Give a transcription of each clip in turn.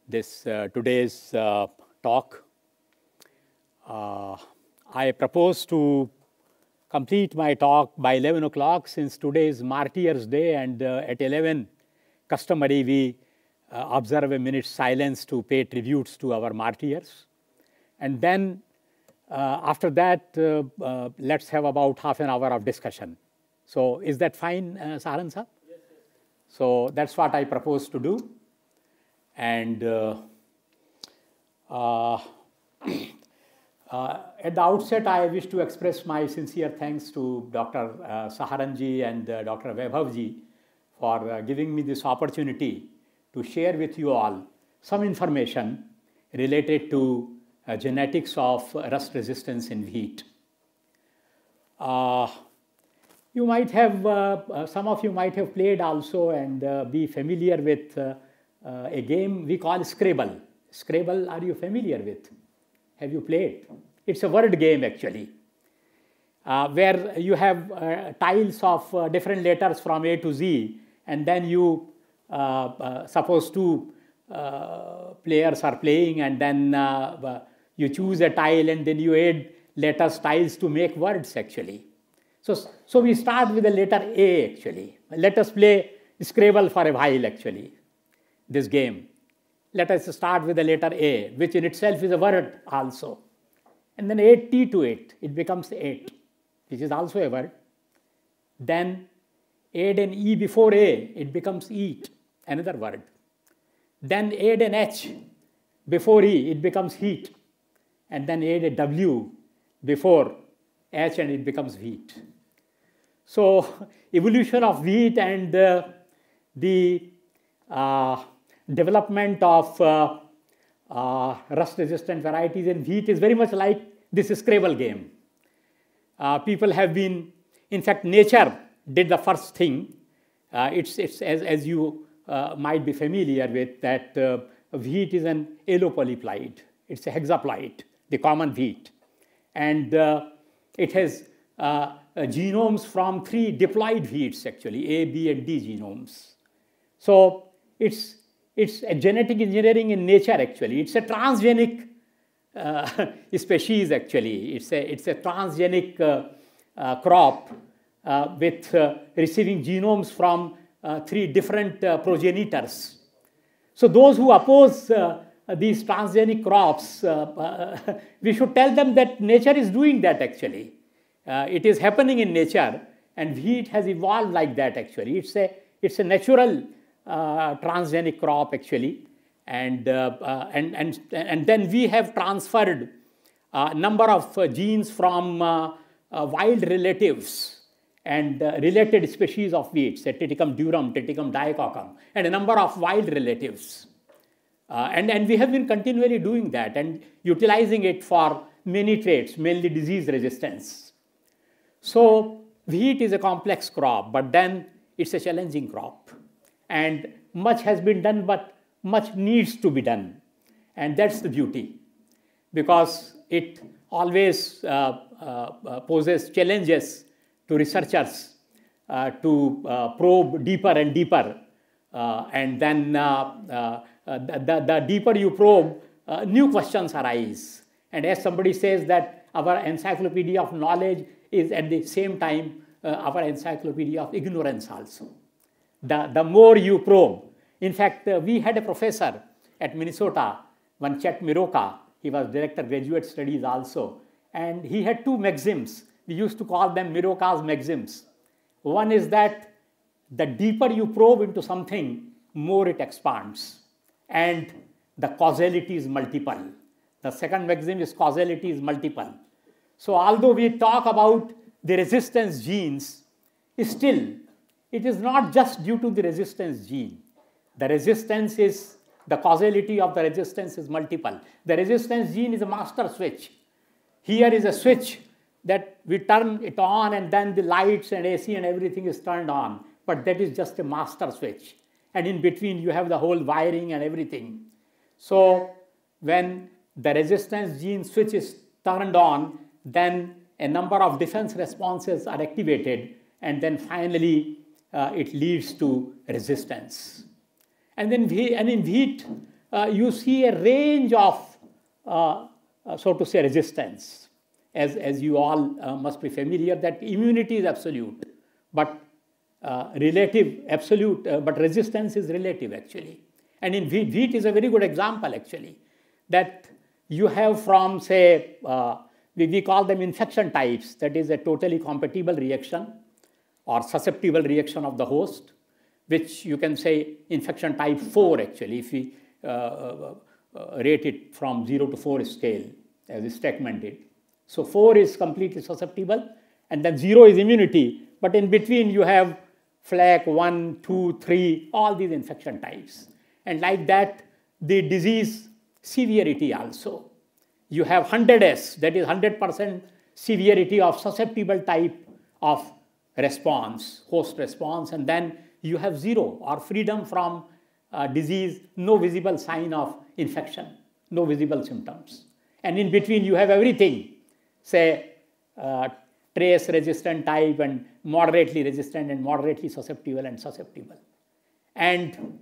this today's talk. I propose to complete my talk by 11 o'clock since today is Martyrs' Day, and at 11, customary we observe a minute's silence to pay tributes to our martyrs. And then after that, let's have about half an hour of discussion. So is that fine, Saharan sir? Yes, yes. So that's what I propose to do. And at the outset, I wish to express my sincere thanks to Dr. Saharanji and Dr. Vaibhavji for giving me this opportunity to share with you all some information related to genetics of rust resistance in wheat. You might have, some of you might have played also and be familiar with a game we call Scrabble. Scrabble, are you familiar with? Have you played? It's a word game actually, where you have tiles of different letters from A to Z, and then you, suppose two players are playing, and then you choose a tile and then you add letters, tiles to make words actually. So we start with the letter A actually. Let us play Scrabble for a while actually, this game. Let us start with the letter A, which in itself is a word also. And then add T to it, it becomes 8, which is also a word. Then add an E before A, it becomes eat, another word. Then add an H before E, it becomes heat. And then add a W before H and it becomes wheat. So evolution of wheat and the development of rust-resistant varieties in wheat is very much like this Scrabble game. People have been, in fact, nature did the first thing. It's as you might be familiar with, that wheat is an allopolyploid. It's a hexaploid, the common wheat. And it has genomes from 3 diploid wheats actually, A, B, and D genomes. So it's a genetic engineering in nature actually. It's a transgenic species actually. It's a transgenic crop with receiving genomes from 3 different progenitors. So those who oppose these transgenic crops, we should tell them that nature is doing that actually. It is happening in nature, and wheat has evolved like that actually. It's a natural transgenic crop actually, and then we have transferred a number of genes from wild relatives and related species of wheats, Triticum durum, Triticum dicoccum, and a number of wild relatives. And we have been continually doing that and utilizing it for many traits, mainly disease resistance. So wheat is a complex crop, but then it's a challenging crop. And much has been done, but much needs to be done. And that's the beauty, because it always poses challenges to researchers to probe deeper and deeper. And then the deeper you probe, new questions arise. And as somebody says that our encyclopedia of knowledge is at the same time our encyclopedia of ignorance also. The more you probe. In fact, we had a professor at Minnesota, one Chet Miroka. He was director of graduate studies also. And he had 2 maxims. We used to call them Miroka's maxims. One is that the deeper you probe into something, more it expands. And the causality is multiple. The second maxim is causality is multiple. So although we talk about the resistance genes, still it is not just due to the resistance gene. The resistance is, the causality of the resistance is multiple. The resistance gene is a master switch. Here is a switch that we turn it on, and then the lights and AC and everything is turned on. But that is just a master switch. And in between you have the whole wiring and everything. So when the resistance gene switch is turned on, then a number of defense responses are activated, and then finally it leads to resistance. And then in wheat, you see a range of, so to say, resistance. As you all must be familiar, that immunity is absolute, but relative, absolute, but resistance is relative actually. And in wheat is a very good example actually, that you have from, say, we call them infection types, that is a totally compatible reaction or susceptible reaction of the host, which you can say infection type 4 actually, if we rate it from 0 to 4 scale as Steckman did. So 4 is completely susceptible, and then 0 is immunity, but in between you have FLAC 1, 2, 3, all these infection types. And like that, the disease severity also. You have 100S, that is 100% severity of susceptible type of response, host response, and then you have 0 or freedom from disease, no visible sign of infection, no visible symptoms. And in between you have everything, say trace resistant type and moderately resistant and moderately susceptible and susceptible. And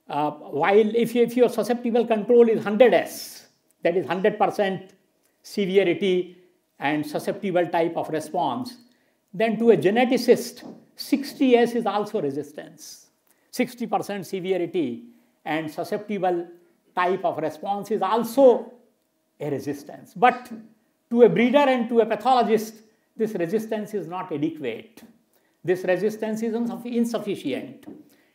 while if your susceptible control is 100S, that is 100% severity and susceptible type of response, then to a geneticist, 60S is also resistance. 60% severity and susceptible type of response is also a resistance. But to a breeder and to a pathologist, this resistance is not adequate. This resistance is insufficient.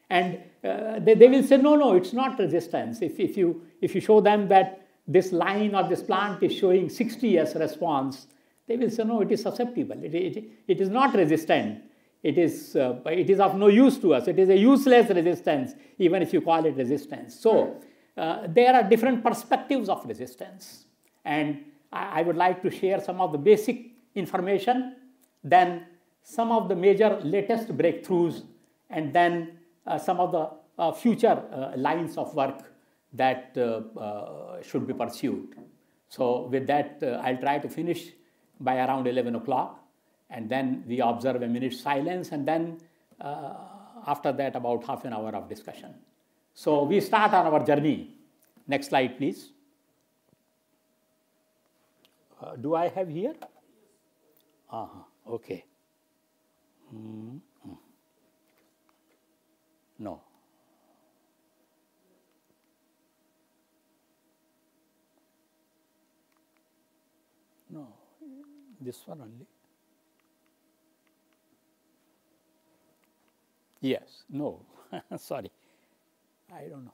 And they will say, no, it's not resistance. If you show them that this line or this plant is showing 60S response, they will say, no, it is susceptible. It is not resistant. It is of no use to us. It is a useless resistance, even if you call it resistance. So there are different perspectives of resistance. And I would like to share some of the basic information, then some of the major latest breakthroughs, and then some of the future lines of work that should be pursued. So with that, I'll try to finish by around 11 o'clock, and then we observe a minute's silence, and then after that about half an hour of discussion. So we start on our journey. Next slide, please. Do I have here? Okay. No. No, this one only. Yes, no, sorry, I don't know.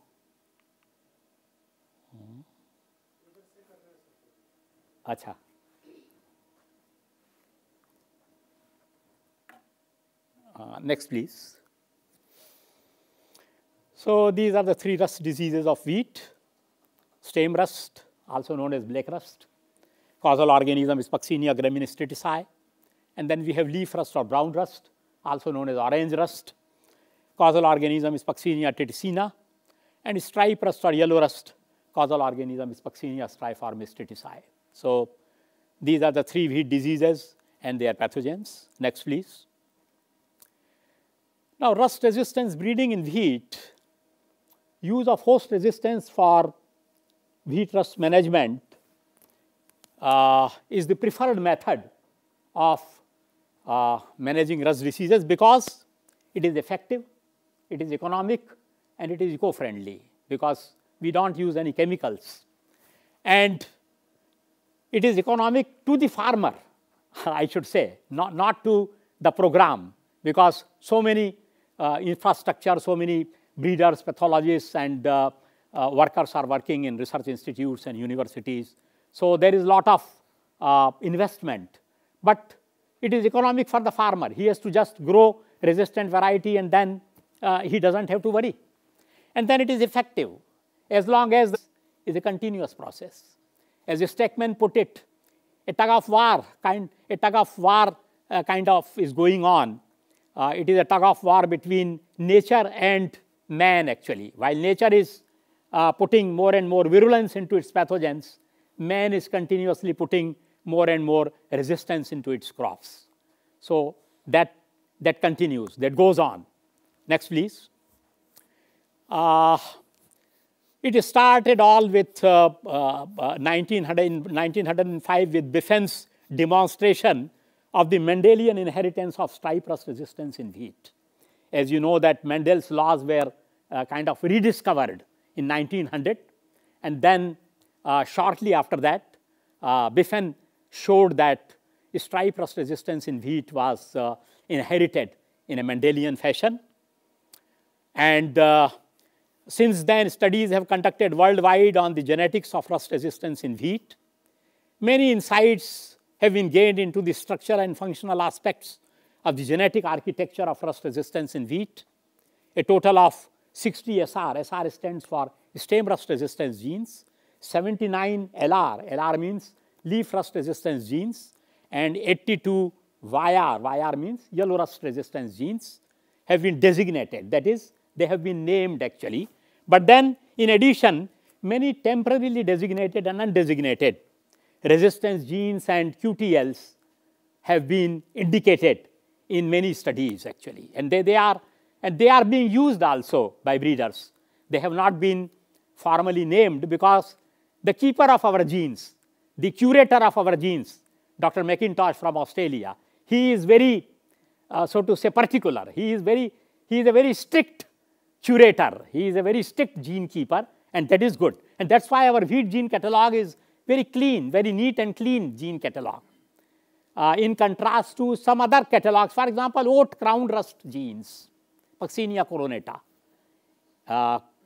Acha. Next, please. So these are the 3 rust diseases of wheat. Stem rust, also known as black rust. Causal organism is Puccinia graminestratici. And then we have leaf rust or brown rust, also known as orange rust. Causal organism is Puccinia triticina. And stripe rust or yellow rust, causal organism is Puccinia striformis tritici. So these are the 3 wheat diseases and their pathogens. Next, please. Now, rust resistance breeding in wheat, use of host resistance for wheat rust management is the preferred method of managing rust diseases because it is effective, it is economic, and it is eco-friendly because we don't use any chemicals. And it is economic to the farmer, I should say, not to the program, because so many infrastructure, so many breeders, pathologists, and workers are working in research institutes and universities. So there is a lot of investment, but it is economic for the farmer. He has to just grow resistant variety, and then he doesn't have to worry. And then it is effective, as long as it is a continuous process. As Steckman put it, a tug of war kind of is going on. It is a tug of war between nature and man, actually. While nature is putting more and more virulence into its pathogens, man is continuously putting more and more resistance into its crops. So that continues, that goes on. Next, please. It started all with 1905 with Biffen's demonstration of the Mendelian inheritance of stripe rust resistance in wheat. As you know that Mendel's laws were kind of rediscovered in 1900, and then shortly after that, Biffen showed that stripe rust resistance in wheat was inherited in a Mendelian fashion. And since then, studies have conducted worldwide on the genetics of rust resistance in wheat. Many insights have been gained into the structural and functional aspects of the genetic architecture of rust resistance in wheat. A total of 60 SR, SR stands for stem rust resistance genes, 79 LR, LR means leaf rust resistance genes, and 82 YR, YR means yellow rust resistance genes have been designated. That is, they have been named actually. But then, in addition, many temporarily designated and undesignated resistance genes and QTLs have been indicated in many studies actually. And they are being used also by breeders. They have not been formally named because the keeper of our genes, the curator of our genes, Dr. McIntosh from Australia, he is very, so to say, particular. He is a very strict curator. He is a very strict gene keeper, and that is good. And that's why our wheat gene catalog is very clean, very neat and clean gene catalog. In contrast to some other catalogs, for example, oat crown rust genes, Puccinia coronata,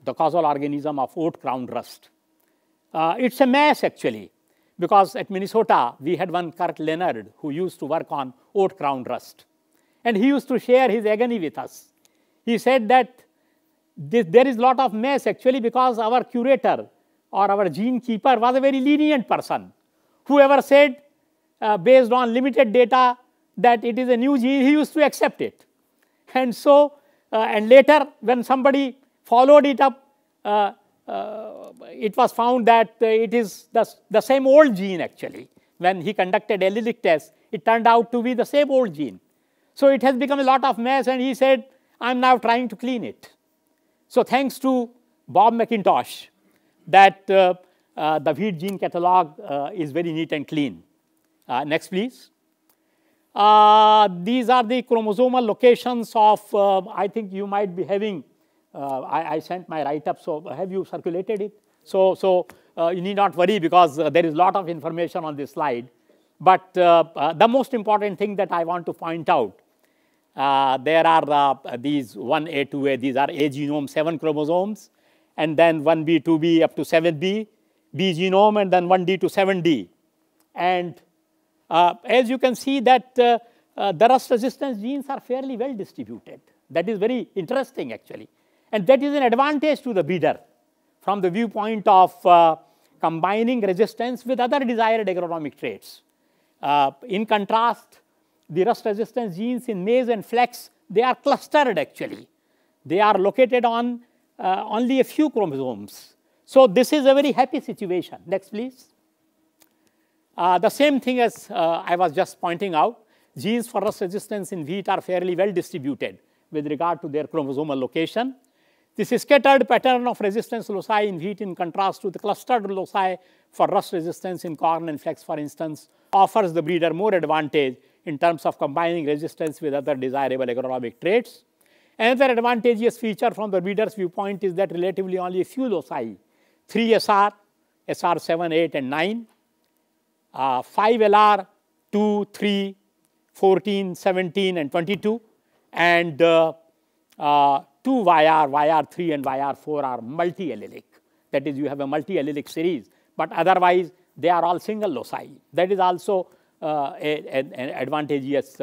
the causal organism of oat crown rust. It's a mess actually, because at Minnesota, we had one Kurt Leonard who used to work on oat crown rust. And he used to share his agony with us. He said that there is a lot of mess actually because our curator or our gene keeper was a very lenient person. Whoever said based on limited data that it is a new gene, he used to accept it. And so, and later when somebody followed it up, it was found that it is the same old gene actually. When he conducted allelic tests, it turned out to be the same old gene. So it has become a lot of mess, and he said, I'm now trying to clean it. So thanks to Bob McIntosh, that the wheat gene catalog is very neat and clean. Next, please. These are the chromosomal locations of, I think you might be having, I sent my write-up, so have you circulated it? So you need not worry because there is a lot of information on this slide. But the most important thing that I want to point out, there are these 1A, 2A, these are A genome, 7 chromosomes, and then 1B, 2B up to 7B, B genome, and then 1D to 7D. And as you can see that the rust resistance genes are fairly well distributed. That is very interesting actually. And that is an advantage to the breeder from the viewpoint of combining resistance with other desired agronomic traits. In contrast, the rust resistance genes in maize and flax, they are clustered actually. They are located on only a few chromosomes. So this is a very happy situation. Next, please. The same thing as I was just pointing out, genes for rust resistance in wheat are fairly well distributed with regard to their chromosomal location. This scattered pattern of resistance loci in wheat, in contrast to the clustered loci for rust resistance in corn and flax, for instance, offers the breeder more advantage in terms of combining resistance with other desirable agronomic traits. Another advantageous feature from the breeder's viewpoint is that relatively only a few loci, 3 SR, SR 7, 8, and 9, 5 LR, 2, 3, 14, 17, and 22, and 2 YR, YR3 and YR4 are multi-allelic. That is, you have a multi-allelic series, but otherwise they are all single loci. That is also an advantageous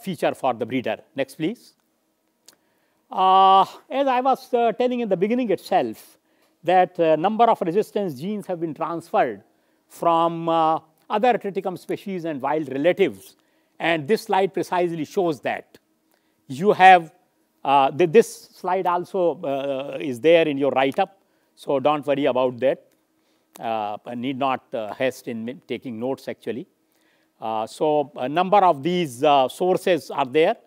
feature for the breeder. Next, please. As I was telling in the beginning itself, that number of resistance genes have been transferred from other Triticum species and wild relatives, and this slide precisely shows that. You have this slide also is there in your write-up, so don't worry about that. I need not haste in taking notes actually. So a number of these sources are there.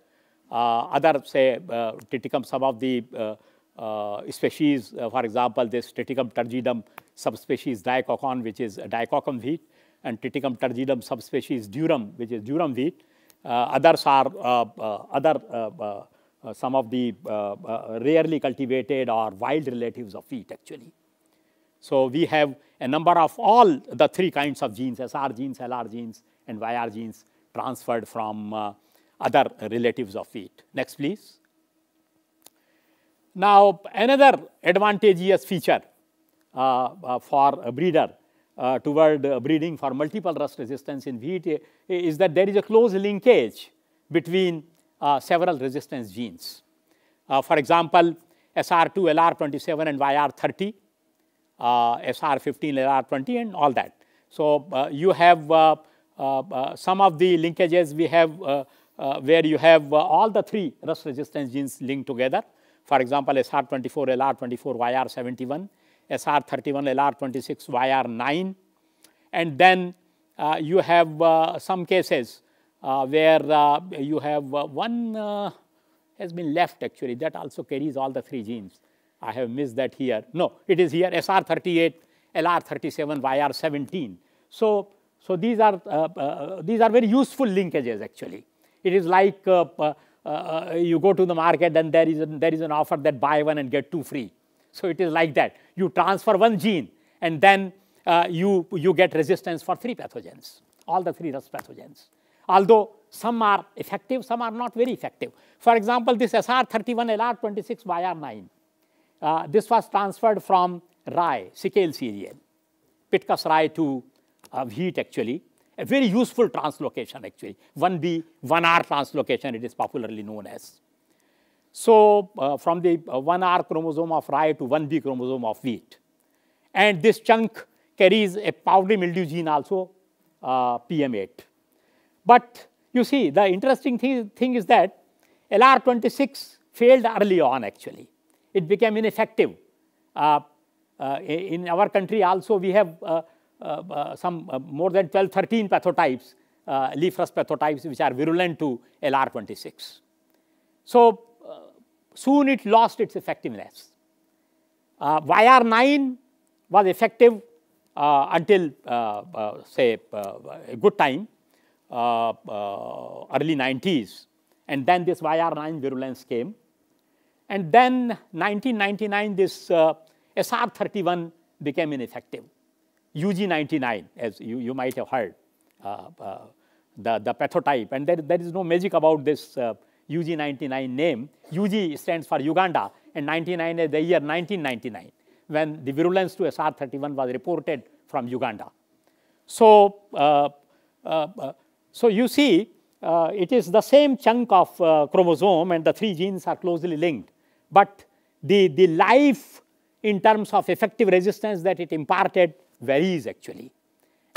Other, say, Triticum, some of the species, for example, this Triticum turgidum subspecies dicoccon, which is dicoccum wheat, and Triticum turgidum subspecies durum, which is durum wheat. Others are some of the rarely cultivated or wild relatives of wheat actually. So we have a number of all the three kinds of genes, SR genes, LR genes, and YR genes transferred from other relatives of wheat. Next, please. Now, another advantageous feature for a breeder toward breeding for multiple rust resistance in wheat is that there is a close linkage between several resistance genes. For example, SR2, LR27, and YR30, SR15, LR20, and all that. So you have some of the linkages we have where you have all the three rust resistance genes linked together. For example, SR24, LR24, YR71, SR31, LR26, YR9. And then you have some cases where you have one has been left actually, that also carries all the three genes. I have missed that here. No, it is here, SR38, LR37, YR17. So these are very useful linkages actually. It is like you go to the market and there is an offer that buy one and get two free. So it is like that. You transfer one gene and then you get resistance for three pathogens, all the three rust pathogens. Although some are effective, some are not very effective. For example, this SR31, LR26, YR9. This was transferred from rye, sickle cereal, Pitkas rye to wheat actually. A very useful translocation actually, 1B, 1R translocation it is popularly known as. So from the 1R chromosome of rye to 1B chromosome of wheat. And this chunk carries a powdery mildew gene also, PM8. But you see, the interesting thing is that LR26 failed early on actually. It became ineffective. In our country also we have some more than 12, 13 pathotypes, leaf rust pathotypes which are virulent to LR26. So soon it lost its effectiveness. YR9 was effective until say a good time, early 90s, and then this YR9 virulence came. And then 1999 this SR31 became ineffective. UG99, as you might have heard, the pathotype. And there is no magic about this UG99 name. UG stands for Uganda, and 99 is the year 1999, when the virulence to SR31 was reported from Uganda. So, so you see, it is the same chunk of chromosome, and the three genes are closely linked. But the life in terms of effective resistance that it imparted varies actually.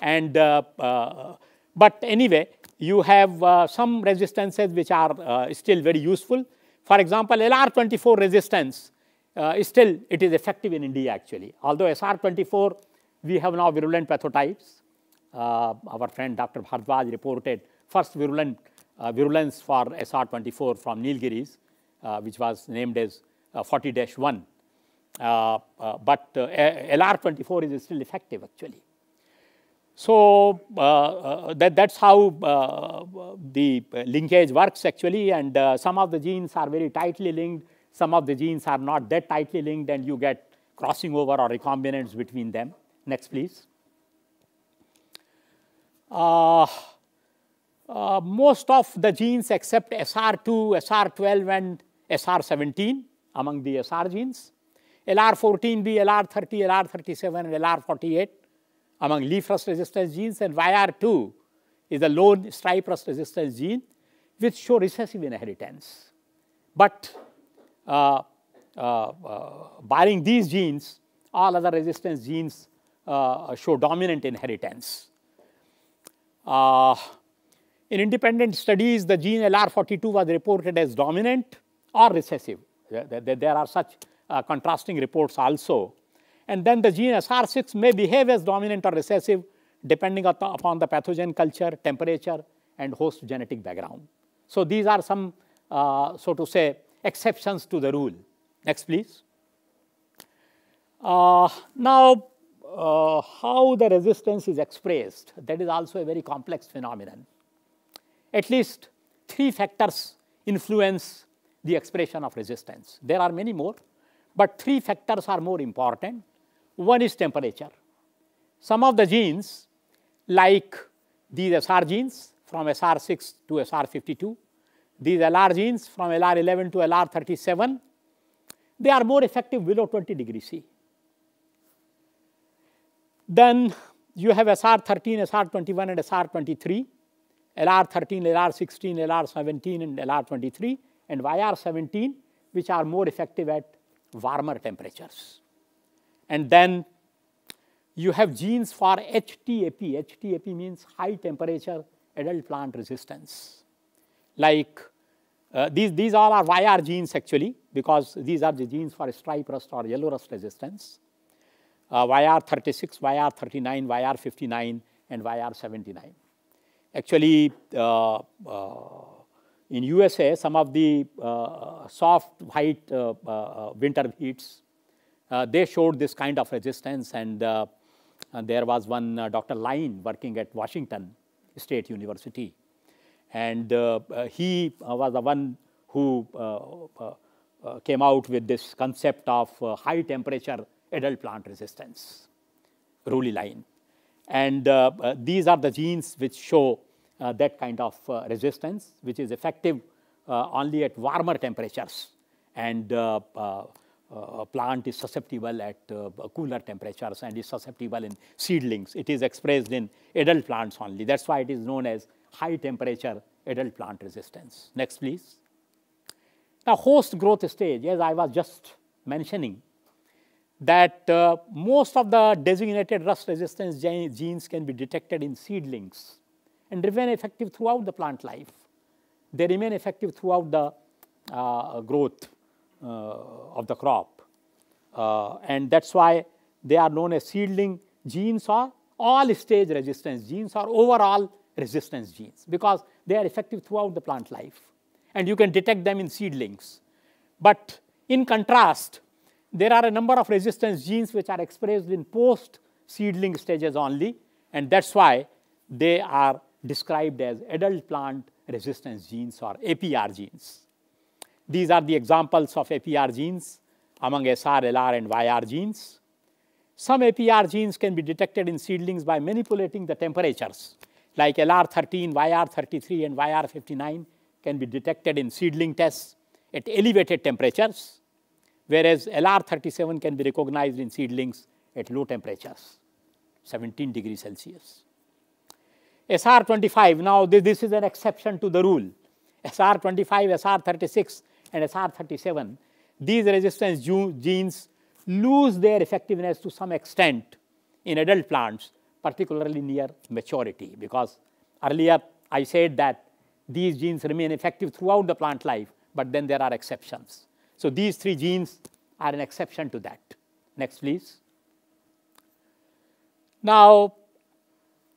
And but anyway, you have some resistances which are still very useful. For example, LR24 resistance, still it is effective in India actually. Although SR24, we have now virulent pathotypes. Our friend Dr. Bhardwaj reported first virulence for SR24 from Nilgiris, which was named as 40-1. But LR24 is still effective actually. So that's how the linkage works actually, and some of the genes are very tightly linked, some of the genes are not that tightly linked, and you get crossing over or recombinants between them. Next, please. Most of the genes except SR2, SR12, and SR17 among the SR genes, LR14B, LR30, LR37, and LR48 among leaf rust resistance genes, and YR2 is a lone stripe rust resistance gene which show recessive inheritance. But barring these genes, all other resistance genes show dominant inheritance. In independent studies, the gene LR42 was reported as dominant or recessive. There are such contrasting reports also. And then the gene SR6 may behave as dominant or recessive depending upon the pathogen culture, temperature, and host genetic background. So these are some, so to say, exceptions to the rule. Next, please. Now, how the resistance is expressed, that is also a very complex phenomenon. At least 3 factors influence the expression of resistance. There are many more, but 3 factors are more important. One is temperature. Some of the genes, like these SR genes from SR6 to SR52, these LR genes from LR11 to LR37, they are more effective below 20 degrees C. Then you have SR13, SR21, and SR23, LR13, LR16, LR17, and LR23, and YR17, which are more effective at warmer temperatures. And then you have genes for HTAP. HTAP means high temperature adult plant resistance. Like these all are YR genes actually, because these are the genes for stripe rust or yellow rust resistance. YR36, YR39, YR59, and YR79. Actually, in USA, some of the soft white winter heats, they showed this kind of resistance, and there was one Dr. Line working at Washington State University, and he was the one who came out with this concept of high temperature adult plant resistance, Rowley line. And these are the genes which show that kind of resistance, which is effective only at warmer temperatures, and plant is susceptible at cooler temperatures and is susceptible in seedlings. It is expressed in adult plants only. That's why it is known as high temperature adult plant resistance. Next, please. Now, host growth stage, as I was just mentioning, that most of the designated rust resistance genes can be detected in seedlings and remain effective throughout the plant life. They remain effective throughout the growth of the crop. And that's why they are known as seedling genes or all stage resistance genes or overall resistance genes, because they are effective throughout the plant life. And you can detect them in seedlings. But in contrast, there are a number of resistance genes which are expressed in post-seedling stages only, and that's why they are described as adult plant resistance genes or APR genes. These are the examples of APR genes among SR, LR, and YR genes. Some APR genes can be detected in seedlings by manipulating the temperatures, like LR13, YR33, and YR59 can be detected in seedling tests at elevated temperatures, whereas LR37 can be recognized in seedlings at low temperatures, 17 degrees Celsius. SR25, now this is an exception to the rule. SR25, SR36, and SR37, these resistance genes lose their effectiveness to some extent in adult plants, particularly near maturity, because earlier I said that these genes remain effective throughout the plant life, but then there are exceptions. So these 3 genes are an exception to that. Next, please. Now,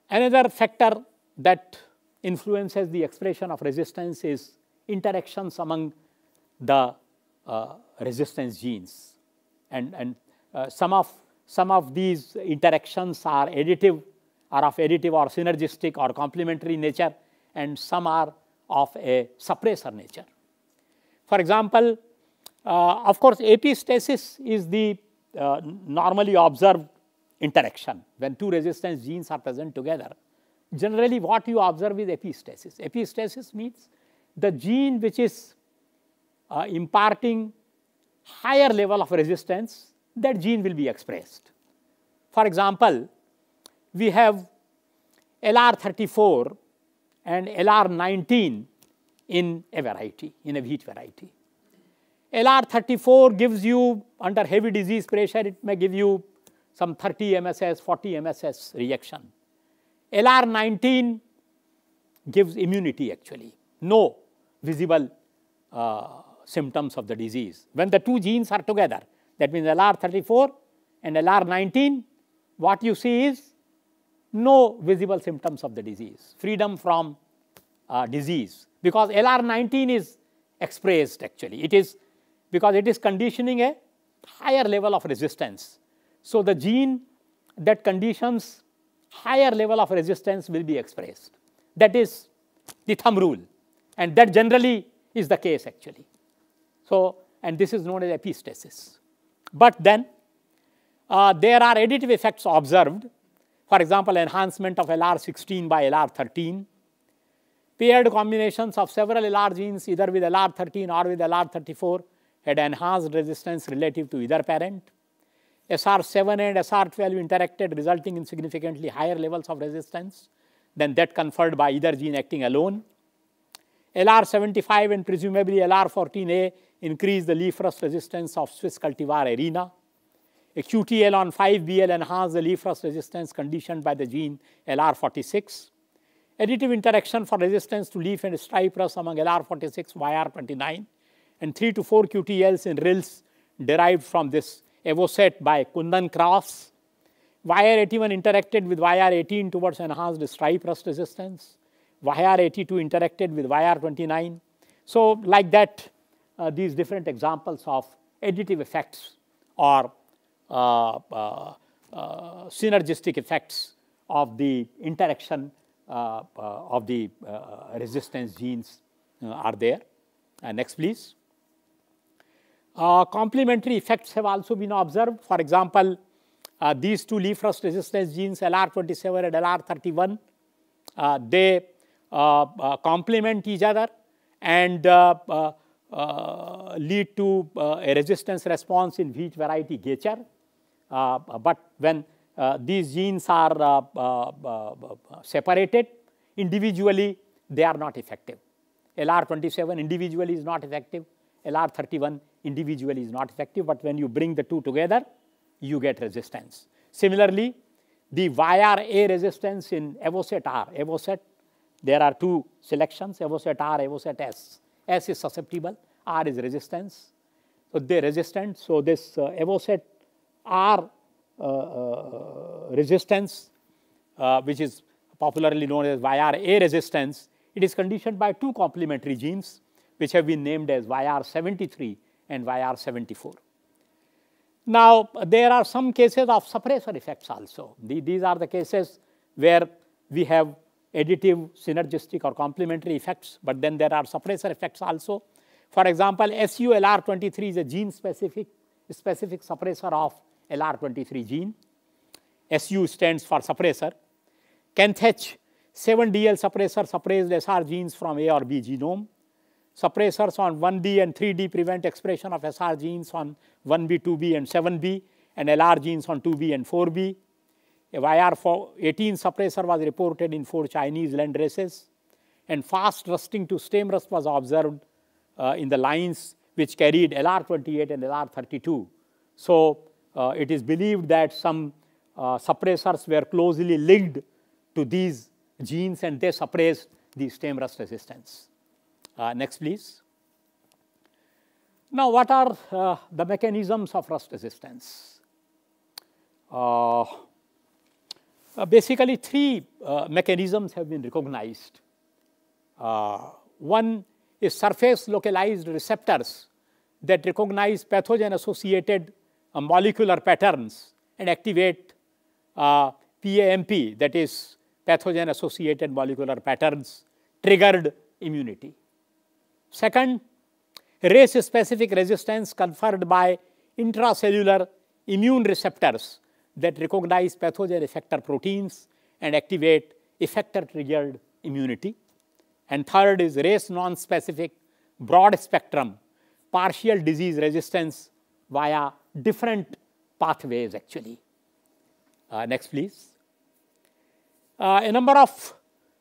another factor that influences the expression of resistance is interactions among the resistance genes. And some of these interactions are additive, are of additive or synergistic or complementary nature, and some are of a suppressor nature. For example, of course, epistasis is the normally observed interaction. When 2 resistance genes are present together, generally what you observe is epistasis. Epistasis means the gene which is imparting higher level of resistance, that gene will be expressed. For example, we have LR34 and LR19 in a variety, in a wheat variety. LR34 gives you, under heavy disease pressure, it may give you some 30 MSS, 40 MSS reaction. LR19 gives immunity actually, no visible symptoms of the disease. When the 2 genes are together, that means LR34 and LR19, what you see is no visible symptoms of the disease, freedom from disease, because LR19 is expressed actually. It is because it is conditioning a higher level of resistance. So the gene that conditions higher level of resistance will be expressed. That is the thumb rule, and that generally is the case actually. So, and this is known as epistasis. But then there are additive effects observed. For example, enhancement of LR16 by LR13, paired combinations of several LR genes either with LR13 or with LR34 had enhanced resistance relative to either parent. SR7 and SR12 interacted, resulting in significantly higher levels of resistance than that conferred by either gene acting alone. LR75 and presumably LR14A increased the leaf rust resistance of Swiss cultivar Arena. A QTL on 5BL enhanced the leaf rust resistance conditioned by the gene LR46. Additive interaction for resistance to leaf and stripe rust among LR46, YR29, and 3 to 4 QTLs in RILs derived from this Evocet by Kundan Cross. YR81 interacted with YR18 towards enhanced stripe rust resistance. YR82 interacted with YR29. So like that, these different examples of additive effects or synergistic effects of the interaction of the resistance genes are there. Next, please. Complementary effects have also been observed. For example, these two leaf rust resistance genes, LR27 and LR31, they complement each other and lead to a resistance response in wheat variety Gacher. But when these genes are separated individually, they are not effective. LR27 individually is not effective. LR31 individually is not effective, but when you bring the two together, you get resistance. Similarly, the YRA resistance in Evocet R, Evocet, there are two selections, Evocet R, Evocet S. S is susceptible, R is resistance. So they are resistant. So this Evocet R resistance, which is popularly known as YRA resistance, it is conditioned by two complementary genes, which have been named as YR73 and YR74. Now, there are some cases of suppressor effects also. These are the cases where we have additive, synergistic, or complementary effects, but then there are suppressor effects also. For example, SULR23 is a gene-specific suppressor of LR23 gene. SU stands for suppressor. Canthech 7DL suppressor suppressed SR genes from A or B genome. Suppressors on 1D and 3D prevent expression of SR genes on 1B, 2B, and 7B, and LR genes on 2B and 4B. A YR18 suppressor was reported in 4 Chinese land races, and fast rusting to stem rust was observed in the lines which carried LR28 and LR32. So it is believed that some suppressors were closely linked to these genes and they suppressed the stem rust resistance. Next, please. Now, what are the mechanisms of rust resistance? Basically, 3 mechanisms have been recognized. One is surface localized receptors that recognize pathogen-associated molecular patterns and activate PAMP, that is pathogen-associated molecular patterns, triggered immunity. Second, race-specific resistance conferred by intracellular immune receptors that recognize pathogen effector proteins and activate effector-triggered immunity. And third is race non-specific broad spectrum partial disease resistance via different pathways actually. Next, please. A number of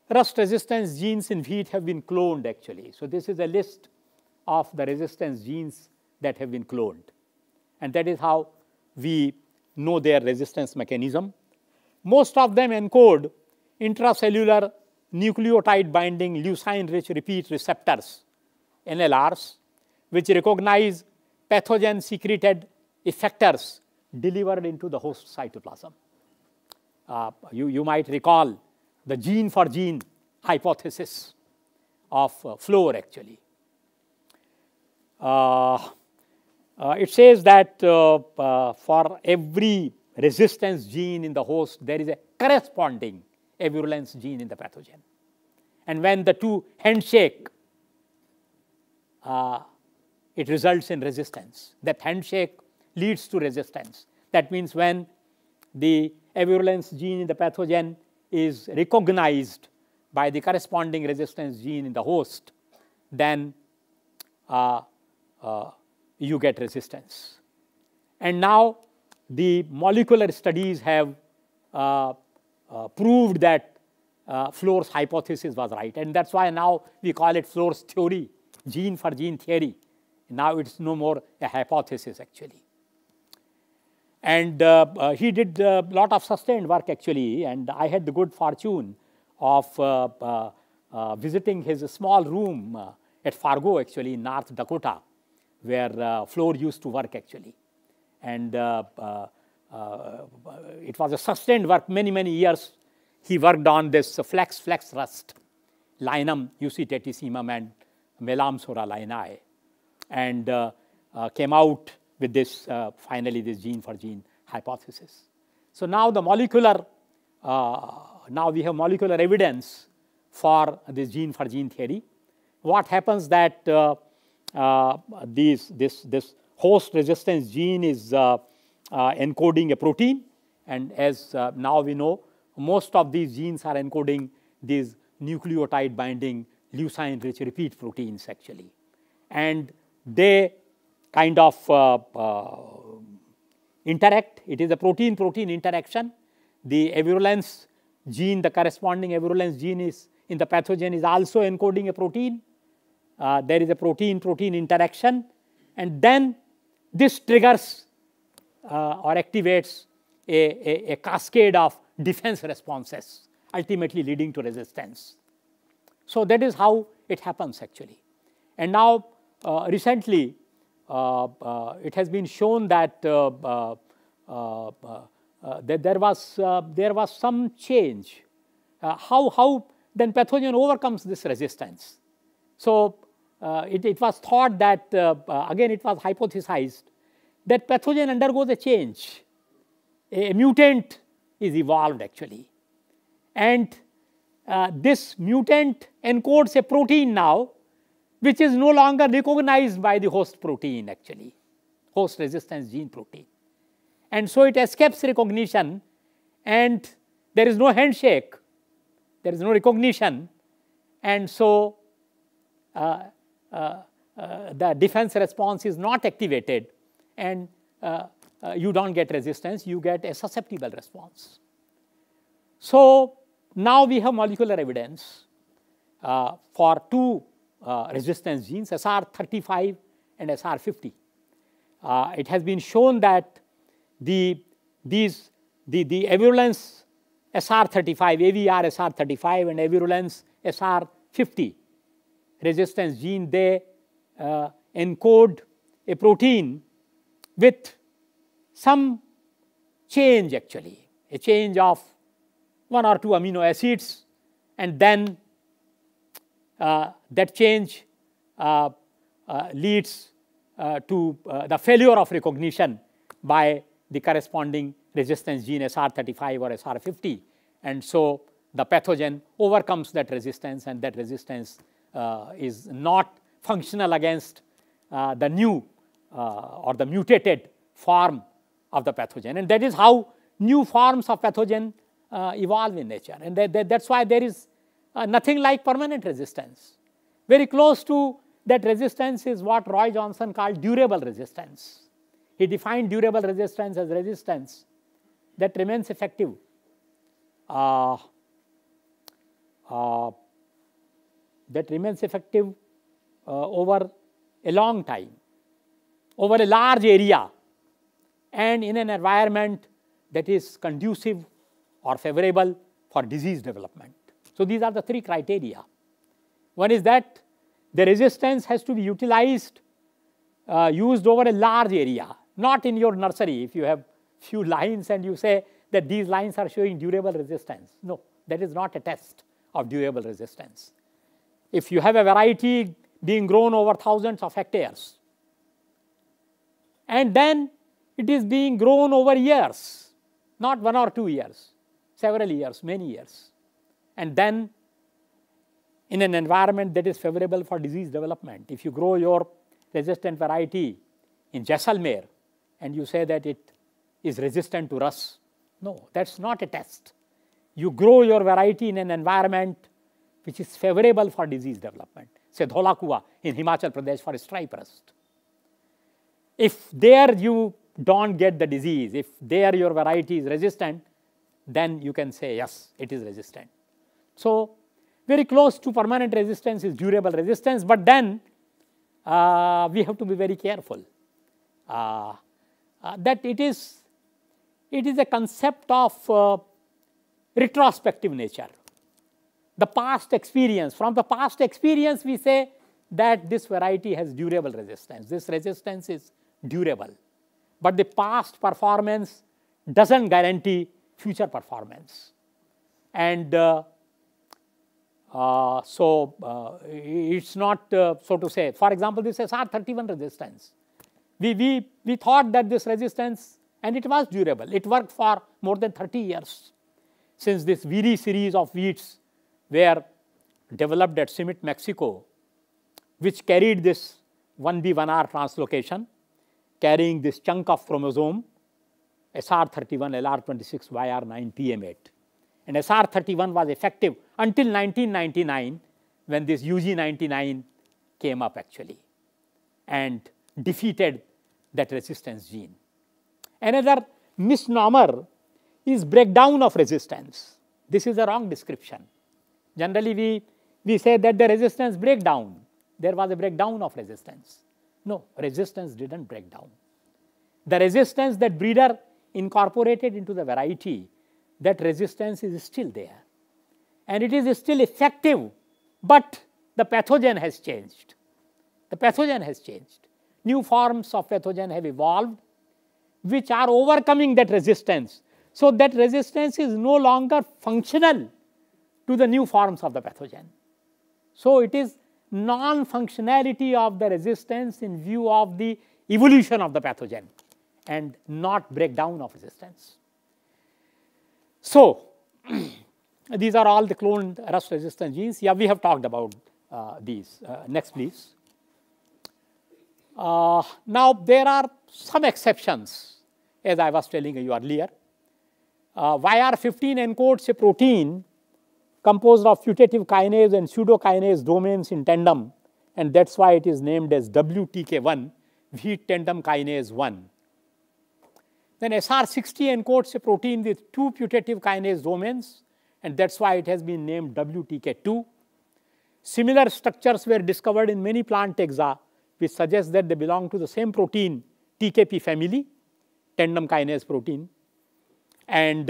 rust resistance genes in wheat have been cloned actually. So this is a list of the resistance genes that have been cloned. And that is how we know their resistance mechanism. Most of them encode intracellular nucleotide binding leucine-rich repeat receptors, NLRs, which recognize pathogen-secreted effectors delivered into the host cytoplasm. You might recall the gene for gene hypothesis of Floer actually. It says that for every resistance gene in the host, there is a corresponding avirulence gene in the pathogen. And when the two handshake, it results in resistance. That handshake leads to resistance. That means when the avirulence gene in the pathogen is recognized by the corresponding resistance gene in the host, then you get resistance. And now the molecular studies have proved that Floer's hypothesis was right. And that's why now we call it Floer's theory, gene for gene theory. Now it's no more a hypothesis actually. And he did a lot of sustained work actually, and I had the good fortune of visiting his small room at Fargo actually in North Dakota, where Floer used to work actually. And it was a sustained work, many years. He worked on this flex rust, Linum uctaticemum and Melamsora linei, and came out with this, finally, this gene for gene hypothesis. So now the molecular, now we have molecular evidence for this gene for gene theory. What happens that this host resistance gene is encoding a protein, and as now we know, most of these genes are encoding these nucleotide binding leucine rich repeat proteins actually, and they kind of interact. It is a protein-protein interaction. The avirulence gene, the corresponding avirulence gene is in the pathogen is also encoding a protein. There is a protein-protein interaction, and then this triggers or activates a cascade of defense responses, ultimately leading to resistance. So that is how it happens actually. And now recently, it has been shown that that there was some change. How then pathogen overcomes this resistance? So it was thought that again it was hypothesized that pathogen undergoes a change. A mutant is evolved actually, and this mutant encodes a protein now, which is no longer recognized by the host protein actually, host resistance gene protein. And so it escapes recognition, and there is no handshake, there is no recognition, and so the defense response is not activated, and you don't get resistance, you get a susceptible response. So now we have molecular evidence for two resistance genes, SR35 and SR50. It has been shown that the avirulence SR35, AVR SR35 and avirulence SR50 resistance gene, they encode a protein with some change actually, a change of 1 or 2 amino acids, and then that change leads to the failure of recognition by the corresponding resistance gene SR35 or SR50, and so the pathogen overcomes that resistance, and that resistance is not functional against the new or the mutated form of the pathogen, and that is how new forms of pathogen evolve in nature, and that's why there is nothing like permanent resistance. Very close to that resistance is what Roy Johnson called durable resistance. He defined durable resistance as resistance that remains effective over a long time, over a large area, and in an environment that is conducive or favorable for disease development. So these are the 3 criteria. One is that the resistance has to be utilized, used over a large area, not in your nursery. If you have few lines and you say that these lines are showing durable resistance. No, that is not a test of durable resistance. If you have a variety being grown over thousands of hectares, and then it is being grown over years, not 1 or 2 years, several years, many years. And then in an environment that is favorable for disease development, if you grow your resistant variety in Jaisalmer and you say that it is resistant to rust, no, that's not a test. You grow your variety in an environment which is favorable for disease development. Say Dholakua in Himachal Pradesh for stripe rust. If there you don't get the disease, if there your variety is resistant, then you can say yes, it is resistant. So very close to permanent resistance is durable resistance, but then we have to be very careful that it is a concept of retrospective nature. The past experience, from the past experience we say that this variety has durable resistance, this resistance is durable. But the past performance doesn't guarantee future performance. And it's not, so to say, for example, this SR31 resistance. We thought that this resistance, and it was durable, it worked for more than 30 years since this Viri series of wheats were developed at Summit, Mexico, which carried this 1B1R translocation, carrying this chunk of chromosome, SR31, LR26, YR9, PM8. And SR31 was effective until 1999 when this UG99 came up actually and defeated that resistance gene. Another misnomer is breakdown of resistance. This is a wrong description. Generally, we say that the resistance breakdown. There was a breakdown of resistance. No, resistance didn't break down. The resistance that breeder incorporated into the variety, that resistance is still there. And it is still effective, but the pathogen has changed. The pathogen has changed. New forms of pathogen have evolved, which are overcoming that resistance. So that resistance is no longer functional to the new forms of the pathogen. So it is non-functionality of the resistance in view of the evolution of the pathogen and not breakdown of resistance. So these are all the cloned rust resistant genes. Yeah, we have talked about these. Next, please. Now there are some exceptions, as I was telling you earlier. YR15 encodes a protein composed of putative kinase and pseudokinase domains in tandem, and that's why it is named as WTK1, wheat tandem kinase 1. Then SR60 encodes a protein with 2 putative kinase domains, and that's why it has been named WTK2. Similar structures were discovered in many plant taxa, which suggests that they belong to the same protein, TKP family, tandem kinase protein, and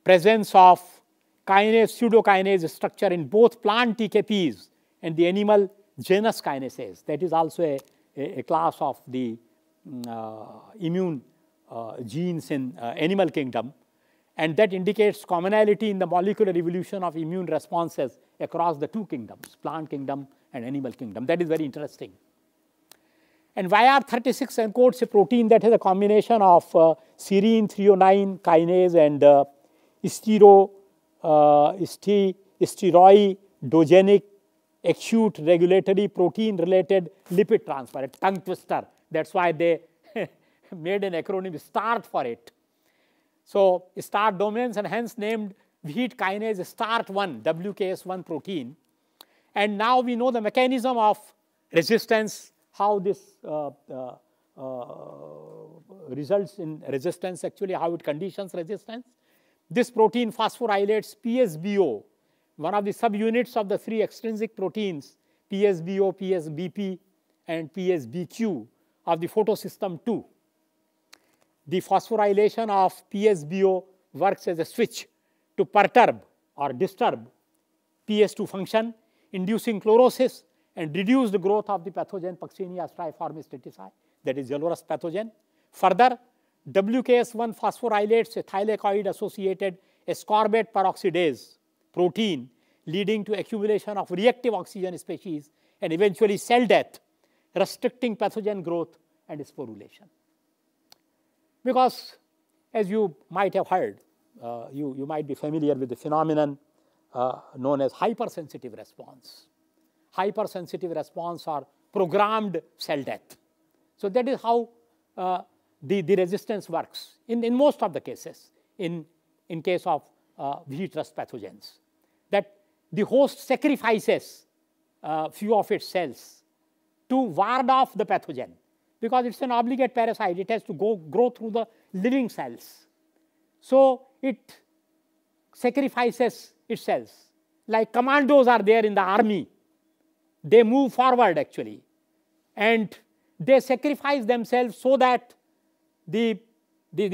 presence of kinase pseudokinase structure in both plant TKPs and the animal genus kinases. That is also a class of the immune genes in animal kingdom, and that indicates commonality in the molecular evolution of immune responses across the two kingdoms, plant kingdom and animal kingdom. That is very interesting. And YR36 encodes a protein that has a combination of serine 309 kinase and steroidogenic acute regulatory protein related lipid transfer, a tongue twister. That's why they made an acronym START for it. So START domains, and hence named wheat kinase START1, WKS1 protein. And now we know the mechanism of resistance, how this results in resistance, actually how it conditions resistance. This protein phosphorylates PSBO, one of the subunits of the 3 extrinsic proteins, PSBO, PSBP, and PSBQ of the photosystem 2. The phosphorylation of PSBO works as a switch to perturb or disturb PS2 function, inducing chlorosis and reduce the growth of the pathogen Puccinia striformis tritici, that is yellow rust pathogen. Further, WKS1 phosphorylates a thylakoid-associated ascorbate peroxidase protein, leading to accumulation of reactive oxygen species and eventually cell death, restricting pathogen growth and sporulation. Because as you might have heard, you might be familiar with the phenomenon known as hypersensitive response. Hypersensitive response or programmed cell death. So that is how the resistance works in most of the cases in case of wheat rust pathogens, that the host sacrifices few of its cells to ward off the pathogen, because it's an obligate parasite. It has to grow through the living cells. So it sacrifices its cells. Like commandos are there in the army. They move forward actually, and they sacrifice themselves so that the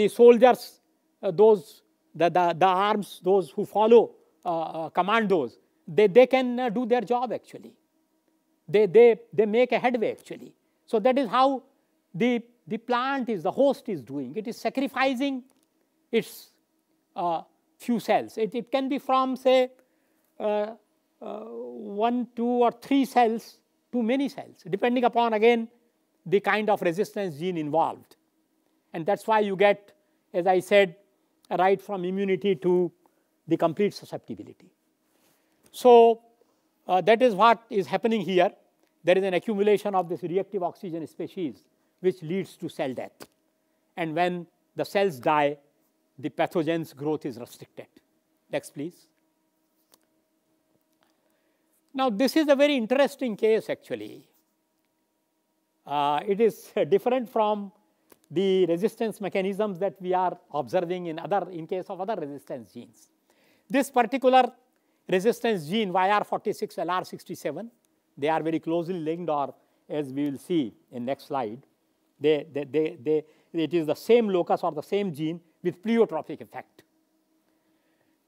soldiers, the arms, those who follow commandos, they can do their job actually. They make a headway actually. So that is how the plant is, the host is doing. It is sacrificing its few cells. It can be from, say, 1, 2, or 3 cells to many cells, depending upon, again, the kind of resistance gene involved. And that's why you get, as I said, right from immunity to the complete susceptibility. So that is what is happening here. There is an accumulation of this reactive oxygen species which leads to cell death. And when the cells die, the pathogen's growth is restricted. Next, please. Now, this is a very interesting case actually. It is different from the resistance mechanisms that we are observing in case of other resistance genes. This particular resistance gene, YR46, LR67, they are very closely linked, or as we will see in next slide, it is the same locus or the same gene with pleiotropic effect.